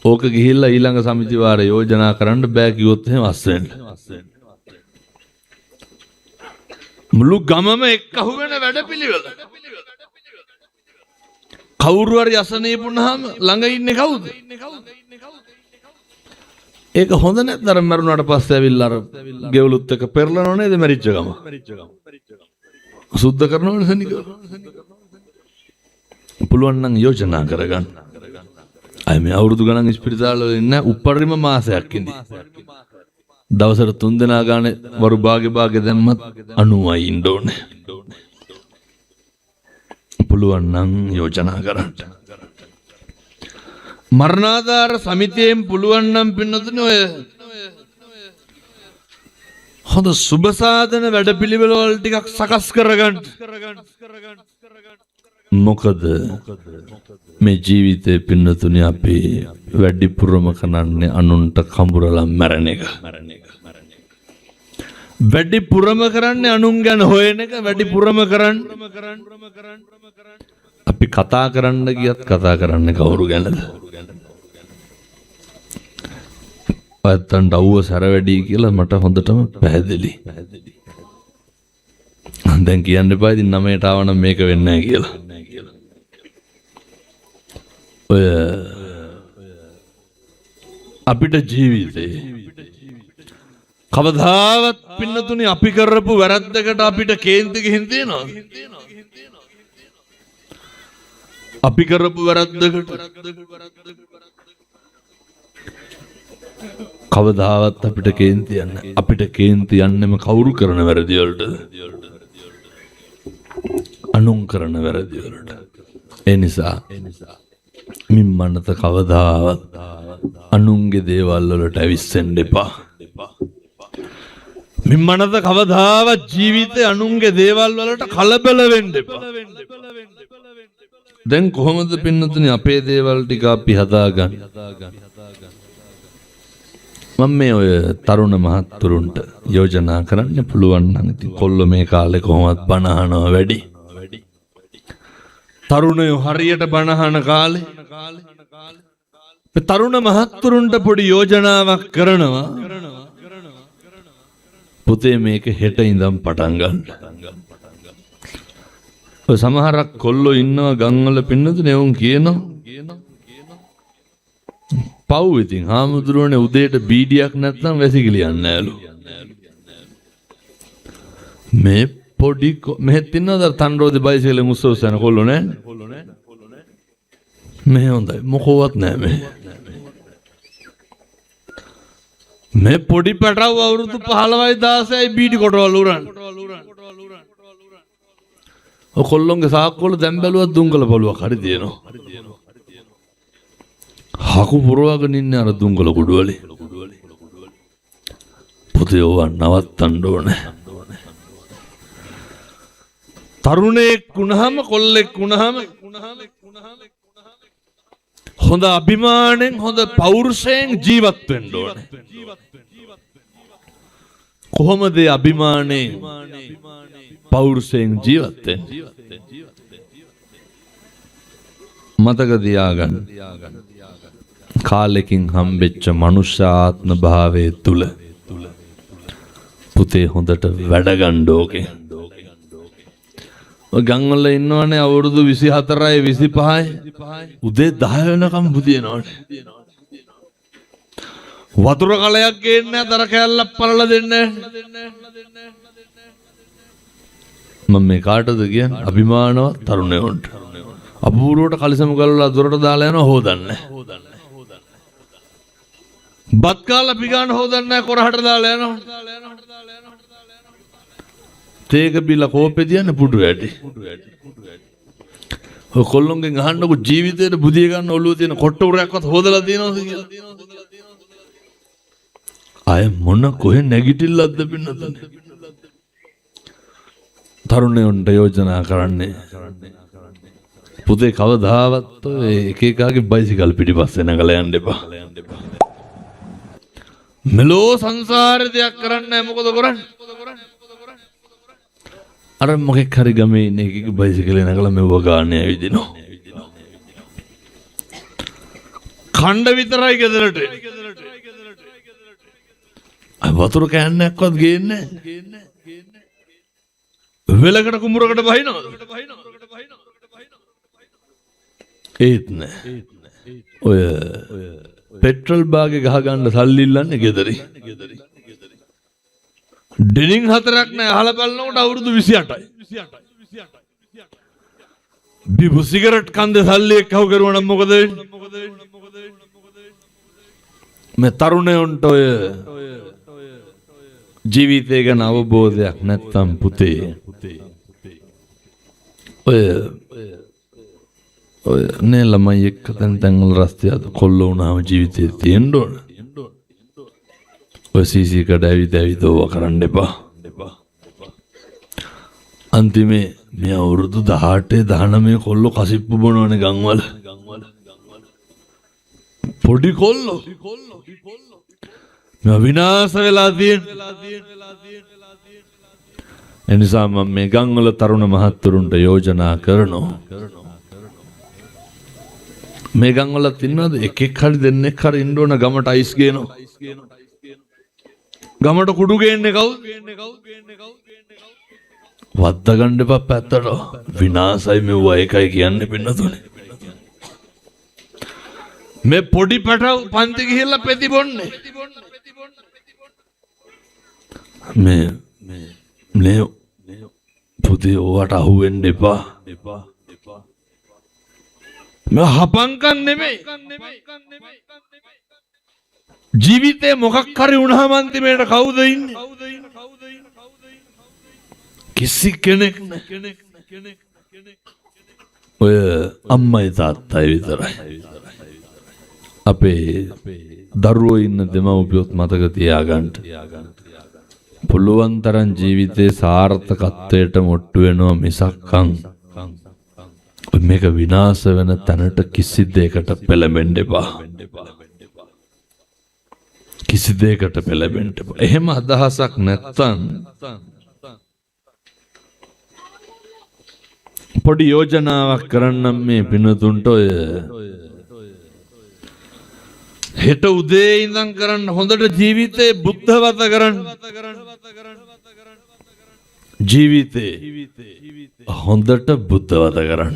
ඕක ගිහිල්ලා ඊළඟ සමිති වාරේ යෝජනා කරන්න බෑ කිව්වොත් එහෙම අස්සෙන්න. මුළු ගමම එක්කහුව වෙන වැඩපිළිවෙල. කවුරු හරි අසනීප වුණාම ළඟ ඉන්නේ කවුද? ඒක හොඳ නැද්ද? අර මරුණාට පස්සේ ඇවිල්ලා අර ගෙවලුත් එක පෙරලනව නේද මැරිච්ච ගම? සුද්ධ කරනවනේ සනික. පුළුවන් නම් යෝජනා කරගන්න. අය මේ අවුරුදු ගණන් ඉස්පිරිතාල වල ඉන්න උපරිම මාසයක් ඉඳි. දවසට 3 දෙනා ගානේ වරු භාග්‍ය දැම්මත් 90යි ඉන්න ඕනේ. පුළුවන් නම් යෝජනා කරන්න. මරණාධාර සමිතියෙන් පුළුවන් නම් පින්නතුනේ ඔය හොඳ සුබ සාධන වැඩපිළිවෙළ වල ටිකක් සකස් කරගන්න. මොකද මේ ජීවිතේ පින්නතුනේ අපි වැඩිපුරම කරන්නේ අනුන්ට කඹරලා මැරෙන එක. වැඩිපුරම කරන්නේ අනුන් ගැන හොයන එක. වැඩිපුරම කරන්නේ අපි කතා කරන්න ගියත් කතා කරන්නේ කවුරු ගැනද? ඔයත්තන්ට අවුව සැර වැඩි කියලා මට හොඳටම පැහැදිලි. දැන් කියන්න එපා ඉතින් 9ට ආවනම් මේක වෙන්නේ නැහැ කියලා. ඔය අපිට ජීවිතේ කවදාවත් පින්නතුනි අපි කරපු වැරද්දකට අපිට කේන්ති ගිහින් තියෙනවා. අපි කරපු වැරද්දකට කවදාවත් අපිට කේන්ති යන්නේ. අපිට කේන්ති යන්නෙම කවුරු කරන වැරදි වලට? අනුන් කරන වැරදි වලට. ඒ නිසා මිම්මනත කවදාවත් අනුන්ගේ දේවල් වලට ඇවිස්සෙන්න එපා. මිම්මනත කවදාවත් ජීවිතේ අනුන්ගේ දේවල් වලට කලබල වෙන්න එපා. දැන් කොහොමද පින්නතුනි අපේ දේවල් ටික අපි හදාගන්නේ? මම මේ ඔය තරුණ මහත්තුරුන්ට යෝජනා කරන්න පුළුවන් නම් ඉතින් කොල්ල මේ කාලේ කොහොමවත් බණ අහනවා වැඩි. තරුණයෝ හරියට බණ අහන කාලේ මේ තරුණ මහත්තුරුන්ට පොඩි යෝජනාවක් කරනවා. පුතේ මේක හෙට ඉඳන් පටන් ගන්න. ඔය සමහරක් කොල්ලෝ ඉන්නවා ගම්වල පින්නතුනේ උන් කියනවා පව් ඉතින් හාමුදුරුවනේ උදේට බීඩියක් නැත්නම් වැසිකිලියන්නේ නෑලු. මේ පොඩි මෙහෙත් ඉන්නවද තන්රෝදේ බයිසිකලෙන් උස්සවස් යන කොල්ලෝ නෑ. මේ හොඳයි මොකවත් නෑ මේ පොඩි පැටව අවුරුදු 15යි 16යි බීඩි කොටවල උරන්. ඔය කොල්ලොන්ගේ සාක්කුවල දැන් බැලුවත් දුංගල පළුවක් හරි තියෙනවා. හකු පුරවගෙන ඉන්නේ අර දුංගල කුඩුවලේ. පුතේ ඕවා නවත්තන්න ඕනේ. තරුණයෙක් වුණාම කොල්ලෙක් වුණාම හොඳ අභිමාණයෙන් හොඳ පෞරුෂයෙන් ජීවත් වෙන්න ඕනේ. කොහොමද අභිමාණයෙන් පෞරුෂයෙන් ජීවත් වෙන්නේ? මතක තියාගන්න. කාලෙකින් හම්බෙච්ච මනුෂ්‍යාත්ම භාවයේ තුල පුතේ හොඳට වැඩ ගන්න ඕකේ. ඔය ගම්වල ඉන්නවනේ අවුරුදු 24යි 25යි උදේ 10 වෙනකම් බුදිනවනේ. වතුර කලයක් ගේන්නේ නැහැ, දර කෑල්ලක් පළලා දෙන්නේ නැහැ. මම මේ කාටද කියන්නේ? අභිමානවත් තරුණයන්ට. අපූර්වට කලිසම ගලවලා දොරට දාලා යනවා හොදන්නේ. බත් කාලා පිගාන හොදන්නේ නැහැ, කොරහට දාලා යනවා. තේක බිල කෝපේ දියන්නේ පුඩු ඇටි. ඔය කොල්ලොන්ගෙන් අහන්නකො ජීවිතේට බුදිය ගන්න ඔළුව තියෙන කොට්ට උරයක්වත් හොදලා තියෙනවද කියලා. අය මොන කොහෙ නැගිටිල්ලක්ද පින්නතනේ. තරුණයන්ට යෝජනා කරන්නේ පුතේ කවදාවත් එක එකාගේ බයිසිකල් පිටිපස්සේ නැගලා යන්න එපා. මෙලෝ සංසාරේ දෙයක් කරන්නේ නැහැ. මොකද කරන්නේ? අර මොකෙක් හරි ගමේ ඉන්න එකෙක් බයිසිකලේ නැගලා මෙව ගාන්නේ ඇවිදිනවා. ඛණ්ඩ විතරයි ගෙදරට. අය වතුර කෑන්නක්වත් ගේන්නේ නැහැ. වෙලකට කුඹරකට බහිනවද? ඒත් නෑ. ඔය පෙට්‍රල් බාගේ ගහ ගන්න සල්ලි ඉල්ලන්නේ ගෙදරින්. ඩෙනින් 4ක් නෑ අහලා බලනකොට අවුරුදු 28යි. බිබු සිගරට් කන්දේ සල්ලි එක්කව කරුවා නම් මොකද වෙන්නේ? මේ තරුණයන්ට ඔය ජීවිතය ගැන අවබෝධයක් නැත්තම් පුතේ ඔය නේ ළමයි එක්ක තැන් වල රස්තියද කොල්ල වුණාම ජීවිතේ තියෙන්න ඕන. ඔය සීසී කඩ ඇවිද ඕවා කරන්න එපා. අන්තිමේ මේ අවුරුදු 18 19 කොල්ලෝ කසිප්පු බොනවනේ ගම්වල. පොඩි කොල්ලෝ මේ විනාශ වෙලා තියෙන. එනිසා මම මේ ගම්වල තරුණ මහත්තුරුන්ට යෝජනා කරනවා. මේ ගම්වල තින්නවද එකෙක් හරි දෙන්නෙක් හරි ඉන්න ඕන ගමට අයිස් ගේනවා. ගමට කුඩු ගේන්නේ කවුද? වද්ද ගන්න එපා පැත්තට. විනාශයි මෙව්වා එකයි කියන්නේ පින්නතුනේ. මේ පොඩි පැටව පන්ති ගිහිල්ලා පෙති බොන්නේ. මේ පුතේ ඔයාට අහුවෙන්න එපා. මේ හපංකම් නෙමෙයි. ජීවිතේ මොකක් හරි වුණාම අන්තිමේට කවුද ඉන්නේ? කිසි කෙනෙක් නැහැ. ඔය අම්මයි තාත්තයි විතරයි. අපේ දරුවෝ ඉන්න දෙමව්පියොත් මතක තියාගන්න. පුළුවන් තරම් ජීවිතේ සාර්ථකත්වයට මොට්ටු වෙනවා මිසක්කම් මේක විනාශ වෙන තැනට කිසි දෙයකට පෙළඹෙන්න එපා. කිසි දෙයකට පෙළඹෙන්න එපා. එහෙම අදහසක් නැත්තම් පොඩි යෝජනාවක් කරන්නම් මේ පිනතුන්ට. ඔය හෙට උදේ ඉඳන් කරන්න හොඳට ජීවිතේ බුද්ධවත කරන්න. ජීවිතේ හොඳට බුද්ධවත කරන්න.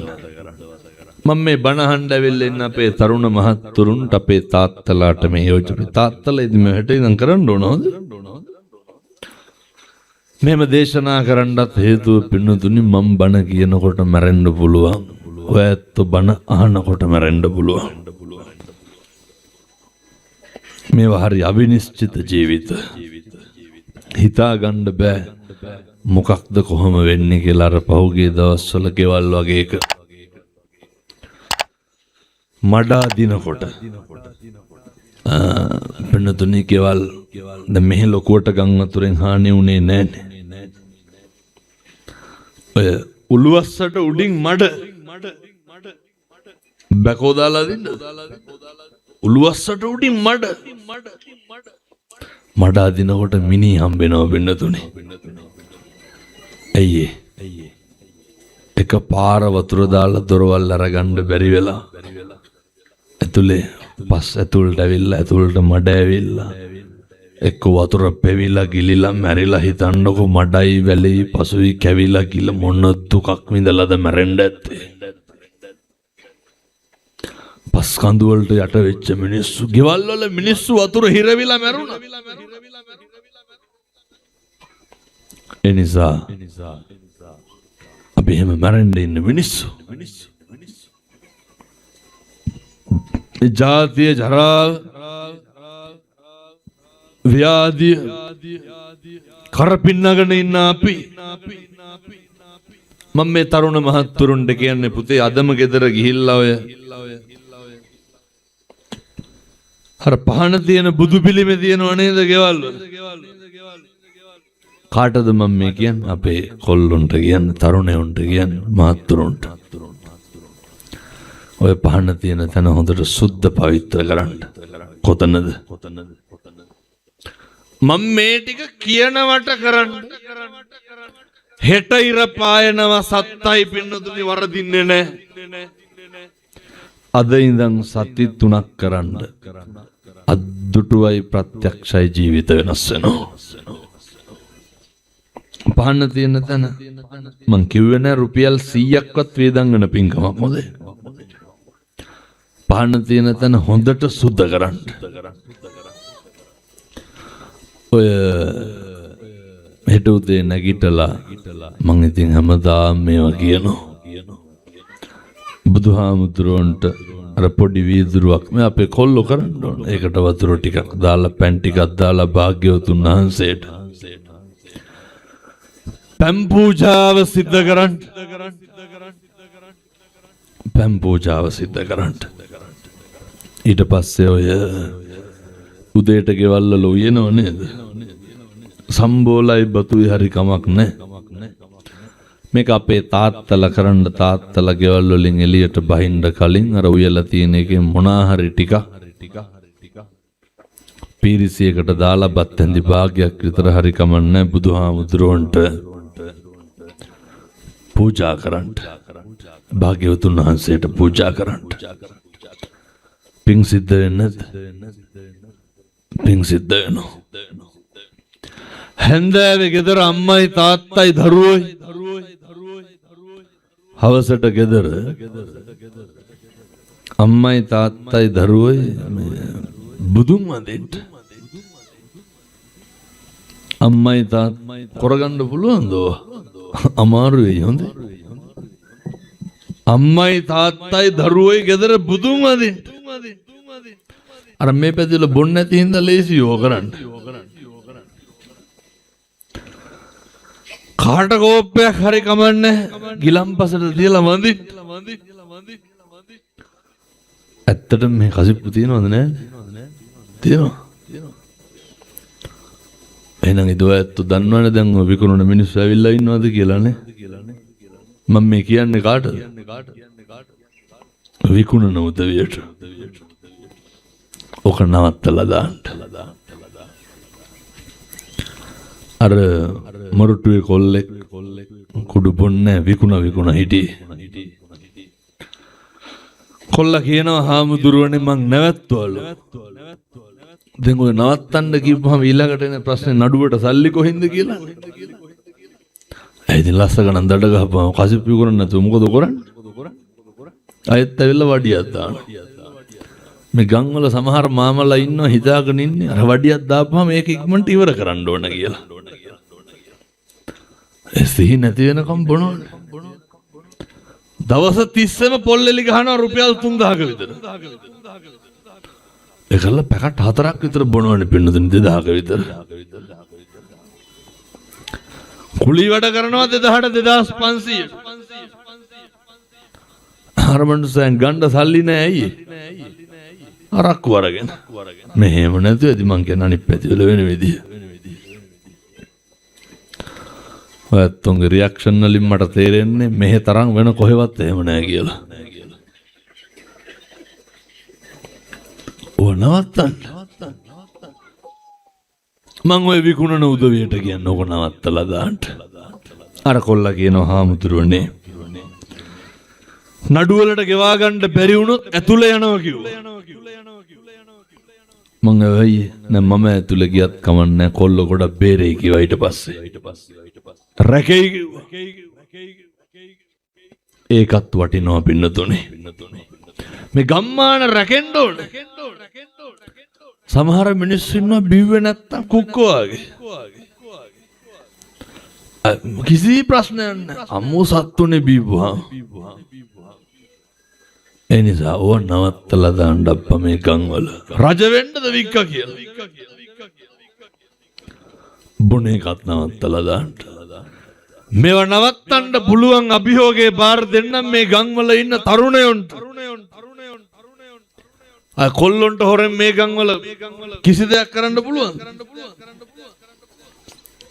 මම මේ බණ අහන්න ඇවිල්ලා ඉන්න අපේ තරුණ මහත්තුරුන්ට අපේ තාත්තලාට මේ යෝජනා තාත්තලා ඉතින් මේ හෙට ඉඳන් කරන්න ඕනද? මෙහෙම දේශනා කරන්නත් හේතුව පින්නතුනි මම බණ කියනකොට මැරෙන්න පුළුවන්. ඔයත් බණ අහනකොට මැරෙන්න පුළුවන්. මේවා හරි අවිනිශ්චිත ජීවිත. හිතා ගන්න බෑ මොකක්ද කොහොම වෙන්නේ කියලා. අර පහුගිය දවස්වල ගෙවල් වගේ එක මඩා දිනකොට පින්නතුනි ගෙවල් දැන් මෙහි ලොකුවට ගම් වතුරෙන් හානි වුණේ නැහැනේ. ඔය උළුවස්සට උඩින් මඩ බැකෝ දාලා දින්න. උළුවස්සට උඩින් මඩ අදිනකොට මිනි හම්බෙනවා පින්නතුනි. ඇයි එක පාර වතුර දාලා දොරවල් අරගන්න බැරි වෙලා ඇතුලේ පස් ඇතුළට ඇවිල්ලා ඇතුළට මඩ ඇවිල්ලා එක්ක වතුර පෙවිලා ගිලිලා මැරිලා. හිතන්නකො මඩයි වැලෙයි පසුයි කැවිලා ගිල මොන දුකක් විඳලාද මැරෙන්න ඇත්තේ. පස් කඳු වලට යට වෙච්ච මිනිස්සු ගෙවල් වල මිනිස්සු වතුර හිරවිලා මැරුණා. ඒ නිසා අපි එහෙම මැරෙන්න ඉන්න මිනිස්සු ජාතිය ජරාව ව්‍යාධිය කරපින්නගෙන ඉන්න අපි මම මේ තරුණ මහත්තුරුන්ට කියන්නේ පුතේ අදම ගෙදර ගිහිල්ලා ඔය අර පහන තියෙන බුදු පිළිමේ තියෙනව නේද ගෙවල් වල කාටද මම මේ කියන්නේ අපේ කොල්ලොන්ට කියන්නේ තරුණයන්ට කියන්නේ මහත්තුරුන්ට ඔය පහන තියෙන තැන හොඳට සුද්ධ පවිත්‍ර කරන්න කොතනද මම මේ ටික කියනවට කරන්න හෙට ඉර පායනවා සත්තයි පින්නතුනි වරදින්නේ නැහැ අද ඉඳන් සති 3ක් කරන්න අද්දුටුවයි ප්‍රත්‍යක්ෂයි ජීවිත වෙනස් වෙනවා පහන තියෙන තැන මං කිව්වේ නෑ රුපියල් 100ක්වත් වේදන් වෙන පින්කමක් මොකද පහන තියෙන තැන හොඳට සුද්ධ කරන්න ඔය හෙට උදේ නැගිටලා මං ඉතින් හැමදාම මේවා කියනවා බුදුහාමුදුරන්ට අර පොඩි වීදුරුවක් මේ අපේ කොල්ලෝ කරන්න ඕන ඒකට වතුර ටිකක් දාලා පැන් ටිකක් දාලා භාග්‍යවතුන් වහන්සේට පැන් පූජාව සිද්ධ කරන්න පැන් පූජාව සිද්ධ කරන්න ඊට පස්සේ ඔය උදේට ගෙවල් වල උයනව නේද සම්බෝලයි බතුයි හරි කමක් නැහැ මේක අපේ තාත්තලා කරන්න තාත්තලා ගෙවල් වලින් එළියට බහින්න කලින් අර උයලා තියෙන එකේ මොනා හරි ටික පීරිසියකට දාලා බත් ඇඳි භාගයක් විතර හරි කමන්නේ බුදුහාමුදුරන්ට පූජා කරන්න භාග්‍යවතුන් වහන්සේට පූජා කරන්න පිං සිද්ධ වෙන්නේ පිං සිද්ධ වෙනවා හැන්දෑවේ ගෙදර අම්මයි තාත්තයි දරුවෝයි හවසට ගෙදර අම්මයි තාත්තයි දරුවෝයි බුදුන් වඳින්න අම්මයි තාත්තයි කරගන්න පුළුවන්ද අමාරු වෙයි හොඳේ අම්මයි තාත්තයි දරුවෝයි ගෙදර බුදුන් වඳින්න අර මේ පැතිවල බොන්න නැති හින්දා ලේසි යෝ කරන්න කාට කෝප්පයක් හරි කමන්නේ ගිලම්පසට තියලා වඳින්න ඇත්තටම මේ කසිප්පු තියෙනවද නෑද තියෙනවා එහෙනම් ඉදවැත්තු දන්නවනේ දැන් ඔය විකුණන මිනිස්සු ඇවිල්ලා ඉන්නවද කියලානේ මම මේ කියන්නේ කාටද විකුණන උදවියට ඔක නවත්තලා දාන්න අර මරුටුවේ කොල්ලෙක් කුඩු බොන්නේ විකුණ හිටියේ කොල්ලා කියනවා හාමුදුරුවනේ මං නැවැත්තුවලු දැන් ඔය නවත්තන්න කිව්වම ඊළඟට එන ප්‍රශ්නේ නඩුවට සල්ලි කොහෙන්ද කියලා ඇයිද ලස්ස ගණන් දඩ ගහපුවම කසිප්පු කරන්නේ නැතුව මොකද කරන්නේ අයත් ඇවිල්ලා වඩියක් දානවා මේ ගම් වල සමහර මාමලා ඉන්නවා හිතාගෙන ඉන්නේ අර වඩියක් දාපුවම මේක ඉක්මනට ඉවර කරන්න ඕන කියලා ඒ සිහි නැති වෙනකම් බොනවනේ දවස් 30ෙම පොල්ලෙලි ගහනවා රුපියල් 3000ක විතර ඒකල පැකට් 4ක් විතර බොනවනේ පින්නතුන් 2000ක විතර කුලී වැඩ කරනවා 2500 අර මනුස්සයන් ගන්න සල්ලි නැහැ ඇයි අරක්කු වරගෙන මෙහෙම නැතුව ඇති මං කියන අනිත් පැතිවල වෙන විදිය ඔයත්තුන්ගේ රියැක්ෂන් වලින් මට තේරෙන්නේ මෙහෙ තරම් වෙන කොහෙවත් එහෙම නැහැ කියලා ඕ නවත්තන්න මං ඔය විකුණන උදවියට කියන්නේ ඕක නවත්තලා දාන්න අර කොල්ලා කියනවා හාමුදුරුවනේ නඩුවලට ගෙවා ගන්න බැරි වුණොත් ඇතුළේ යනවා කිව්වා මං අයියේ නෑ මම ඇතුළේ ගියත් කමන්නේ කොල්ල ගොඩක් බේරෙයි කිව්වා ඊට පස්සේ රැකෙයි කිව්වා ඒකත් වටිනවා පින්නතුනේ මේ ගම්මාන රැකෙන්න ඕන සමහර මිනිස්සු ඉන්නවා බිව්වේ නැත්තම් කුක්කෝ වගේ කිසි ප්‍රශ්නයක් නැහැ අම්මෝ සත්තුනේ බිව්වා ඒ නිසා ඕව නවත්තලා දාන්න අප්පා මේ ගම්වල රජ වෙන්නද වික්ක කියලා බොන එකත් නවත්තලා දාන්න මේවා නවත්තන්න පුළුවන් අභියෝගේ බාර දෙන්නම් මේ ගම්වල ඉන්න තරුණයන්ට. අය කොල්ලොන්ට හොරෙන් මේ ගම්වල කිසි දෙයක් කරන්න පුළුවන්.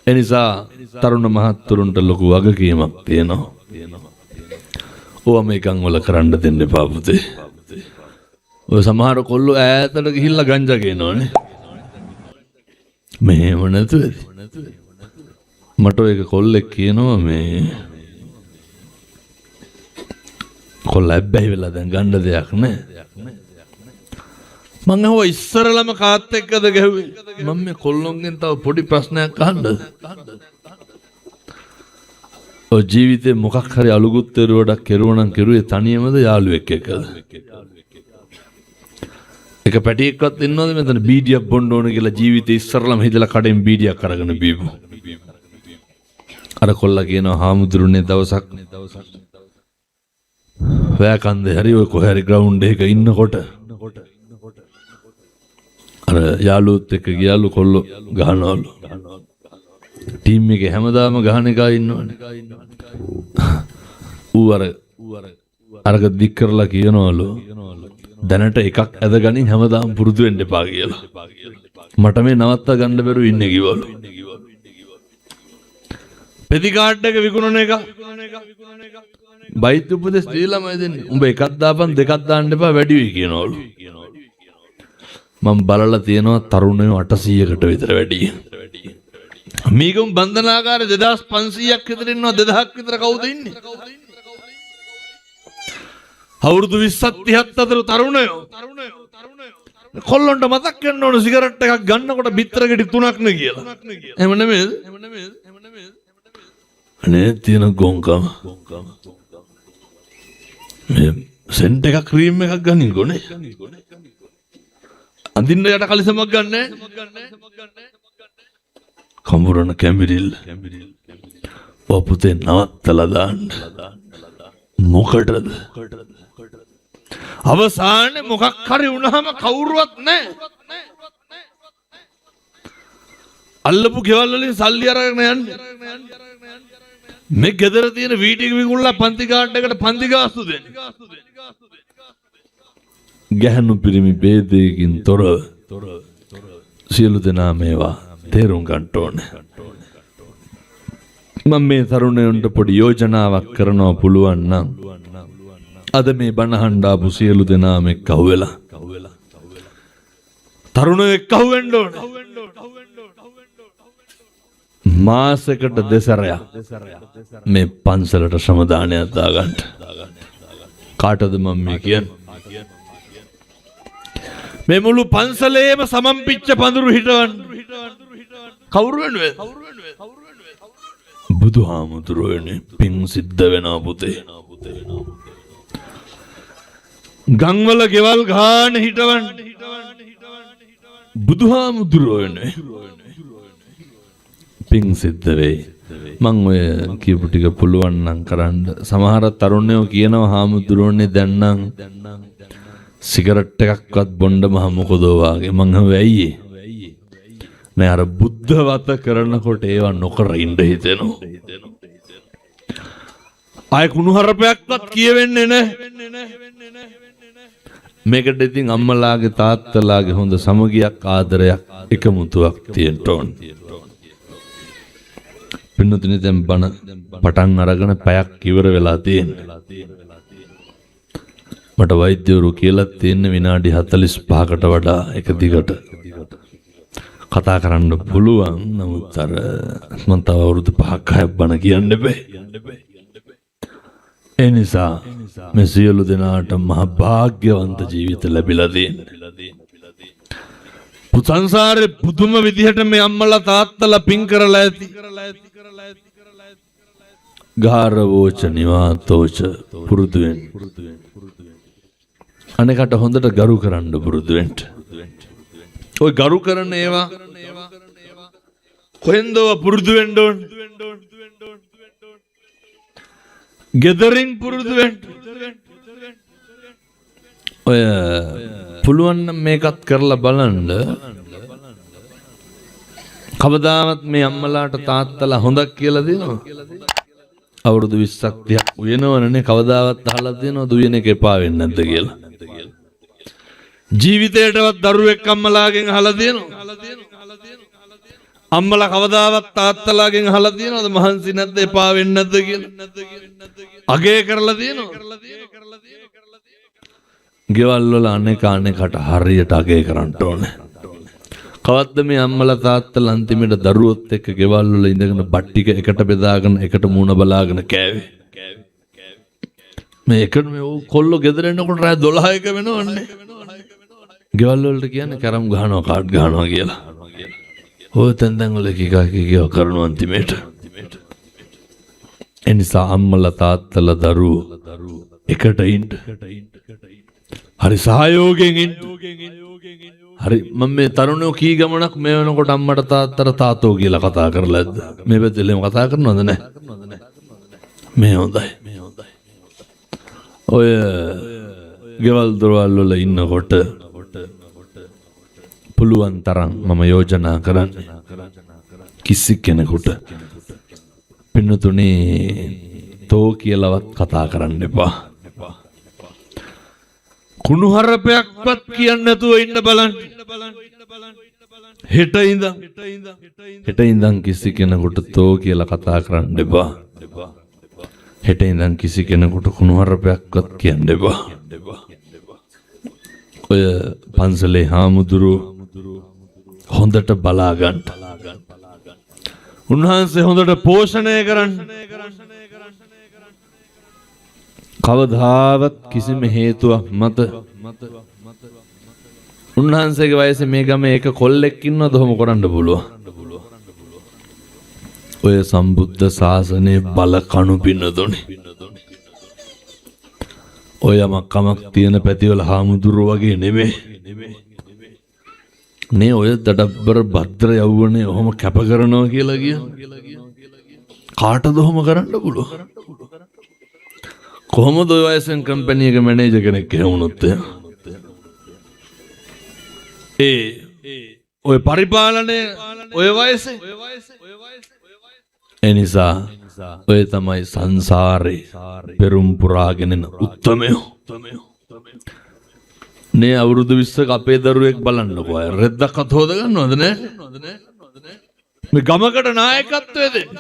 එනිසා තරුණ මහත්තුරුන්ට ලොකු වගකීමක් තියෙනවා. ඕවා මේ ගම්වල කරන්න දෙන්න එපා පුතේ. ඔය සමහර කොල්ලෝ ඈතට ගිහිල්ලා ගංජා ගේනවනේ. මෙහෙම නැතුවද? මට එක කොල්ලෙක් කියනවා මේ කොල්ල ඇබ්බැහි වෙලා දැන් ගන්න දෙයක් නැහැ. මං අහුවා ඉස්සරලම කාත් එක්කද ගැහුවේ? මම මේ කොල්ලොන්ගෙන් තව පොඩි ප්‍රශ්නයක් අහන්නද? ඔය ජීවිතේ මොකක් හරි අලුගුත්තේරුවඩක් කෙරුවනම් කෙරුවේ තනියමද යාළුවෙක් එක්කද? එක පැටියෙක්වත් ඉන්නවද මෙතන බීඩියක් බොන්න ඕන කියලා ජීවිතේ ඉස්සරලම හිතලා කඩෙන් බීඩියක් අරගෙන බීපු? අර කොල්ලා කියනවා හාමුදුරනේ දවසක් වැයකන්දේ හරි ඔය කොහේ හරි ග්‍රවුන්ඩ් එකක ඉන්නකොට අර යාළුවොත් එක්ක ගියාලු කොල්ලෝ ගහනවලු. ටීම් එකේ හැමදාම ගහන එකා ඉන්නවනේ. ඌ අරක දික් කරලා කියනවලු දැනට එකක් ඇදගනින් හැමදාම පුරුදු වෙන්න එපා කියලා. මට මේ නවත්තා ගන්න බැරුව ඉන්නේ කිව්වලු. පෙති කාඩ් එක විකුණන එක බයිත් උපදෙස් දීලාමයි දෙන්නේ. උඹ එකක් දාපන් දෙකක් දාන්න එපා වැඩි වෙයි කියනවලු. මම බලලා තියෙනවා තරුණයෝ 800කට විතර වැඩි. මීගම් බන්ධනාගාර 2500ක් විතර ඉන්නවා 2000ක් විතර කවුද ඉන්නේ? අවුරුදු 20ක් 30ක් අතර තරුණයෝ. කොල්ලොන්ට මතක් වෙන්න ඕන සිගරට් එකක් ගන්නකොට බිත්තර ගෙඩි 3ක් නේ කියලා. එහෙම නෙමෙයිද? අනේ තියෙන ගොංකම. මේ සෙන්ට් එකක් ක්‍රීම් එකක් ගනින්කොනේ. අඳින්න යට කලිසමක් ගන්න. කඹුරන කැඹිරිල්ල. ඔපුතේ නවත්තලා දාන්න. මොකටද? අවසානයේ මොකක් හරි වුණාම කවුරුවත් නැහැ. අල්ලපු ගෙවල් වලින් සල්ලි අරගෙන යන්නේ. මේ ගෙදර තියෙන වීටික විකුණලා පන්ති කාඩ් එකට පන්ති ගාස්තු දෙන්නේ. ගැහණු පිරිමි ભેදයකින් තොරව සියලු දෙනා මේවා තේරුම් ගන්න ඕනේ. මම මේ තරුණයන්ට පොඩි යෝජනාවක් කරනවා පුළුවන් නම් අද මේ බණහඬ ආපු සියලු දෙනාම එක්කව වෙලා තරුණයෝ එක්කව වෙන්න ඕනේ. මාසෙකට දෙසරයක් මේ පන්සලට ශ්‍රමදානයක් දාගන්න. කාටද මම මේ කියන්නේ? මේ මුළු පන්සලේම සමම්පිච්ච පඳුරු හිටවන්න. කවුරු වෙනුවේද? බුදුහාමුදුරුවනේ පින් සිද්ධ වෙනවා පුතේ. ගම්වල ගෙවල් ගාන හිටවන්න. බුදුහාමුදුරුවනේ පින් සිද්ධ වෙයි. මං ඔය කියපු ටික පුළුවන් නම් කරන්න. සමහර තරුණයෝ කියනවා හාමුදුරුවනේ දැන් නම් සිගරට් එකක්වත් බොන්න මහ මොකදෝ වාගේ. මං හැවැයි නෑ අර බුද්ධ වත කරනකොට ඒවා නොකර ඉන්න හිතෙනවා. ආය කුණුහරුපයක්වත් කියවෙන්නේ නැහැ. මේකට ඉතින් අම්මලාගේ තාත්තලාගේ හොඳ සමගියක් ආදරයක් එකමුතුවක් තියෙන්න ඕන. පින්නතුනි දැන් බණ පටන් අරගෙන පැයක් ඉවර වෙලා තියෙනවා. මට වෛද්‍යවරු කියලා තියෙන විනාඩි 45කට වඩා එක දිගට කතා කරන්න පුළුවන්. නමුත් අර මම තව අවුරුදු 5ක් 6ක් බණ කියන්න බෑ. ඒ නිසා මේ සියලු දෙනාට මහ වාග්යවන්ත ජීවිත ලැබිලා තියෙනවා. පුතන්සාරේ පුදුම විදිහට මේ අම්මලා තාත්තලා පින් කරලා ඇති. ගාරවෝච නිවාතෝච පුරුදු වෙන්න. අනේකට හොඳට ගරු කරන්න පුරුදු වෙන්න. ඔය ගරු කරන ඒවා කොහෙන්ද පුරුදු වෙන්න ඕන? ගෙදරින් පුරුදු වෙන්න. ඔය පුළුවන් නම් මේකත් කරලා බලන්න. කවදාවත් මේ අම්මලාට තාත්තලා හොඳක් කියලා දෙනවා? අවුරුදු 20ක් 30ක් වෙනවනේ කවදාවත් අහලා තියෙනවද උයන එක එපා වෙන්නේ නැද්ද කියලා. ජීවිතේටවත් දරුවෙක් අම්මලාගෙන් අහලා තියෙනවද? අම්මලා කවදාවත් තාත්තලාගෙන් අහලා තියෙනවද මහන්සි නැද්ද එපා වෙන්නේ නැද්ද කියලා? අගේ කරලා තියෙනවද? ගෙවල් වල අනේකට හරියට අගේ කරන්න ඕනේ. කවද්ද මේ අම්මලා තාත්තලා අන්තිමට දරුවොත් එක්ක ගෙවල් වල ඉඳගෙන බට්ටික එකට බෙදාගෙන එකට මූණ බලාගෙන කෑවේ. මේ එකට මේ කොල්ලෝ ගෙදර එනකොට රාත් 12ක වෙනවන්නේ. ගෙවල් වලට කියන්නේ කරම් ගහනවා කාඩ් ගහනවා කියලා. ඔය තෙන්දන් වල කීකා කරනවා අන්තිමට. එනිසා අම්මලා තාත්තලා දරුවෝ එකට ඉන්න. හරි සහයෝගයෙන් ඉන්න. හරි මම මේ තරුණයෝ කී ගමනක් මේ වෙනකොට අම්මට තාත්තට තාතෝ කියලා කතා කරලා ඇද්ද? මේ පැත්තෙලම කතා කරනවද නැහැ? මේ හොඳයි. ඔය ගෙවල් දොරවල් වල ඉන්නකොට පුළුවන් තරම් මම යෝජනා කරන්නේ කිසි කෙනෙකුට පින්නතුනේ තෝ කියලාවත් කතා කරන්න එපා. කුණුහරුපයක්වත් කියන්නේ නැතුව ඉන්න බලන්න. හෙට ඉඳන් කිසි කෙනෙකුට තෝ කියලා කතා කරන්න එපා. හෙට ඉඳන් කිසි කෙනෙකුට කුණුහරුපයක්වත් කියන්න එපා. ඔය පන්සලේ හාමුදුරුවෝ හොඳට බලා ගන්න. උන්වහන්සේ හොඳට පෝෂණය කරන්න. කවදාවත් කිසිම හේතුවක් මත උන්වහන්සේගේ වයසේ මේ ගමේ එක කොල්ලෙක් ඉන්නවද ඔහොම කරන්න පුළුවන්. ඔය සම්බුද්ධ ශාසනයේ බල කණු පින්නදොනේ. ඔය යමක් තියෙන පැතිවල හාමුදුරුවෝ වගේ නෙමෙයි. නේ ඔය දඩබ්බර භද්‍ර යවුවනේ ඔහොම කැප කරනවා කියලා කියන්නේ. කාටද ඔහොම කරන්න පුළුවන්? කොහොමද ඔය වයසෙන් කම්පැනි එක මැනේජර් කෙනෙක් වුණොත් ඔය පරිපාලනය ඔය වයසේ එනිසා ඔය තමයි සංසාරේ පෙරම් පුරාගෙන උත්තමයෝ. නේ අවුරුදු 20ක අපේ දරුවෙක් බලන්නකෝ අය රෙද්දක්වත් හොද ගන්නවද නැහැ? මේ ගමකට නායකත්වය දෙන්න.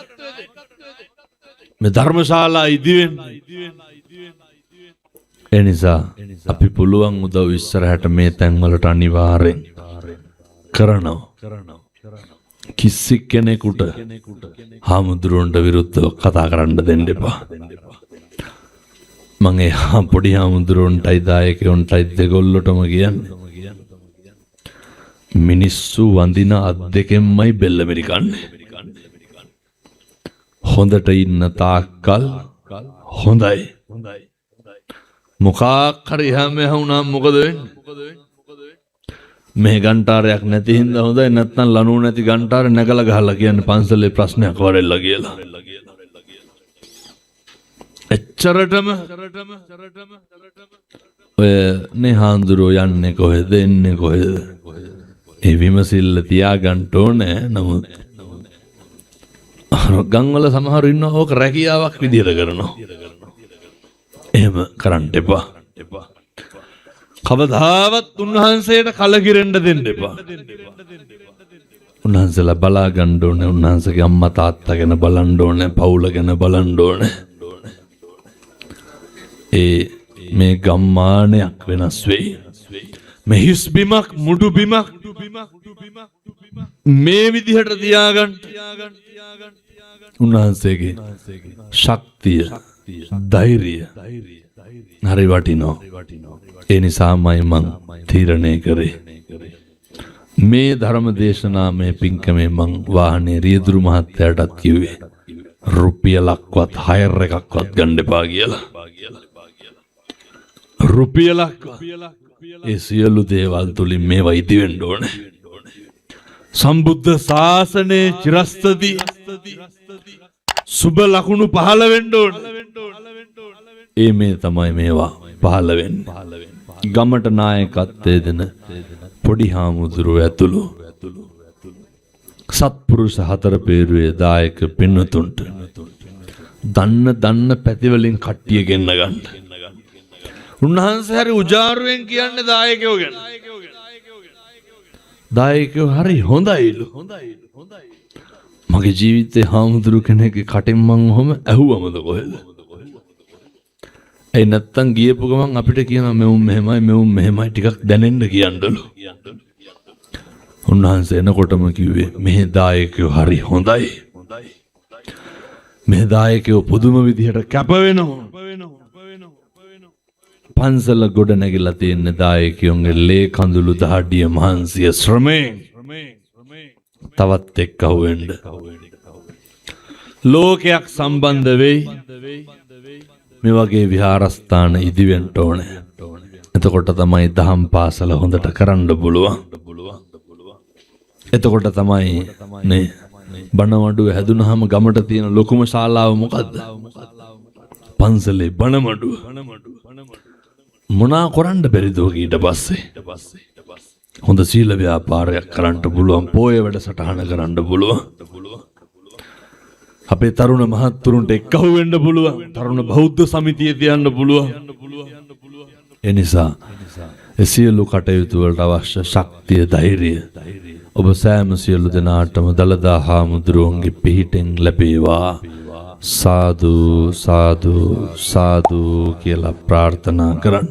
මේ ධර්මශාලා ඉදිවෙන්නේ. එනිසා අපි පුළුවන් උදව් ඉස්සරහට මේ තැන්වලට අනිවාර්යෙන් කරනවා. කිසි කෙනෙකුට හාමුදුරුවන්ට විරුද්ධව කතා කරන්න දෙන්න එපා. මම ඒ පොඩි හාමුදුරුවන්ටයි දායකයන්ටයි දෙගොල්ලටම කියන්නේ මිනිස්සු වඳින අත් දෙකෙන්මයි බෙල්ල මෙරිකන්නේ. හොඳට ඉන්න තාක්කල් හොඳයි. මොකක් හරි හැම වුණාම මොකද වෙන්නේ? මේ ගන්ටාරයක් නැති හින්දා හොඳයි නැත්නම් ලණුව නැති ගන්ටාර නැගලා ගහලා කියන්නේ පන්සලේ ප්‍රශ්නයක් වරෙල්ලා කියලා. එච්චරටම ඔය නේ හාමුදුරුවෝ යන්නේ කොහෙද එන්නේ කොහෙද? ඒ විමසිල්ල තියාගන්න ඕනේ. නමුත් ගම්වල සමහරු ඉන්නවා ඕක රැකියාවක් විදියට කරනවා. එහෙම කරන්න එපා. කවදාවත් උන්වහන්සේට කලකිරෙන්න දෙන්න එපා. උන්වහන්සේලා බලා ගන්න ඕනේ. උන්වහන්සේගේ අම්මා තාත්තා ගැන බලන්න ඕනේ. පවුල ගැන බලන්න ඕනේ. මේ ගම්මානයක් වෙනස් වෙයි. මේ හිස් බිමක් මුඩු බිමක් මේ විදිහට තියාගන්න උන්වහන්සේගේ ශක්තිය ධෛර්යය හරි වටිනවා. ඒ නිසාමයි මං තීරණය කරේ මේ ධර්ම දේශනාමය පින්කමේ මං වාහනේ රියදුරු මහත්තයාටත් කිව්වේ රුපියලක්වත් හයර් එකක්වත් ගන්න එපා කියලා. රුපියලක් ඒ සියලු දේවල් තුලින් මේවා ඉදි වෙන්න ඕනේ. සම්බුද්ධ ශාසනයේ චිරස්තති සුබ ලකුණු පහළ වෙන්න ඕනේ. මේ තමයි මේවා පහළ වෙන්නේ. ගමට නායකත්වයේ දෙන පොඩි හාමුදුරුවෝ ඇතුළු සත්පුරුෂ හතර පේරුවේ දායක පින්නතුන්ට දන්න පැතිවලින් කට්ටිය ගෙන්න ගන්න. උන්වහන්සේ හරි උජාරුවෙන් කියන්නේ දායකයෝ ගැන. දායකයෝ හරි හොඳයිලු. මගේ ජීවිතේ හාමුදුරු කෙනෙක්ගේ කටින් මං ඔහොම ඇහුවමද කොහෙද? ඒ නැත්තම් ගියපු ගමන් අපිට කියනවා මෙවුන් මෙහෙමයි ටිකක් දැනෙන්න කියන්නලු. උන්වහන්සේ එනකොටම කිව්වේ මෙහෙ දායකයෝ හරි හොඳයි. මෙහෙ දායකයෝ පුදුම විදිහට කැප වෙනවා. පන්සල ගොඩ නැගිලා තියෙන දායකයෝගේ ලේ කඳුළු දහඩිය මහන්සිය ශ්‍රමයෙන් තවත් එක්ක අහුවෙන්න ලෝකයක් සම්බන්ධ වෙයි. මේ වගේ විහාරස්ථාන ඉදිවෙන්න ඕනේ. එතකොට තමයි දහම් පාසල හොඳට කරන්න පුළුවන්. එතකොට තමයි නේ බණමඩුව හැදුනහම ගමට තියෙන ලොකුම ශාලාව මොකද්ද? පන්සලේ බණමඩුව. මොනා කරන්න බැරිද ඊට පස්සේ? හොඳ සීල ව්‍යාපාරයක් කරන්න පුළුවන්, පොයේ වැඩසටහන කරන්න පුළුවන්. අපේ තරුණ මහත්තුරුන්ට එක්කහුව වෙන්න පුළුවන්. තරුණ බෞද්ධ සමිතිය තියන්න පුළුවන්. ඒ නිසා ඒ සියලු කටයුතු වලට අවශ්‍ය ශක්තිය, ධෛර්යය ඔබ සෑම සියලු දෙනාටම දලදා හාමුදුරුවන්ගේ පිහිටෙන් ලැබේවා. සාදු සාදු සාදු කියලා ප්‍රාර්ථනා කරන්න.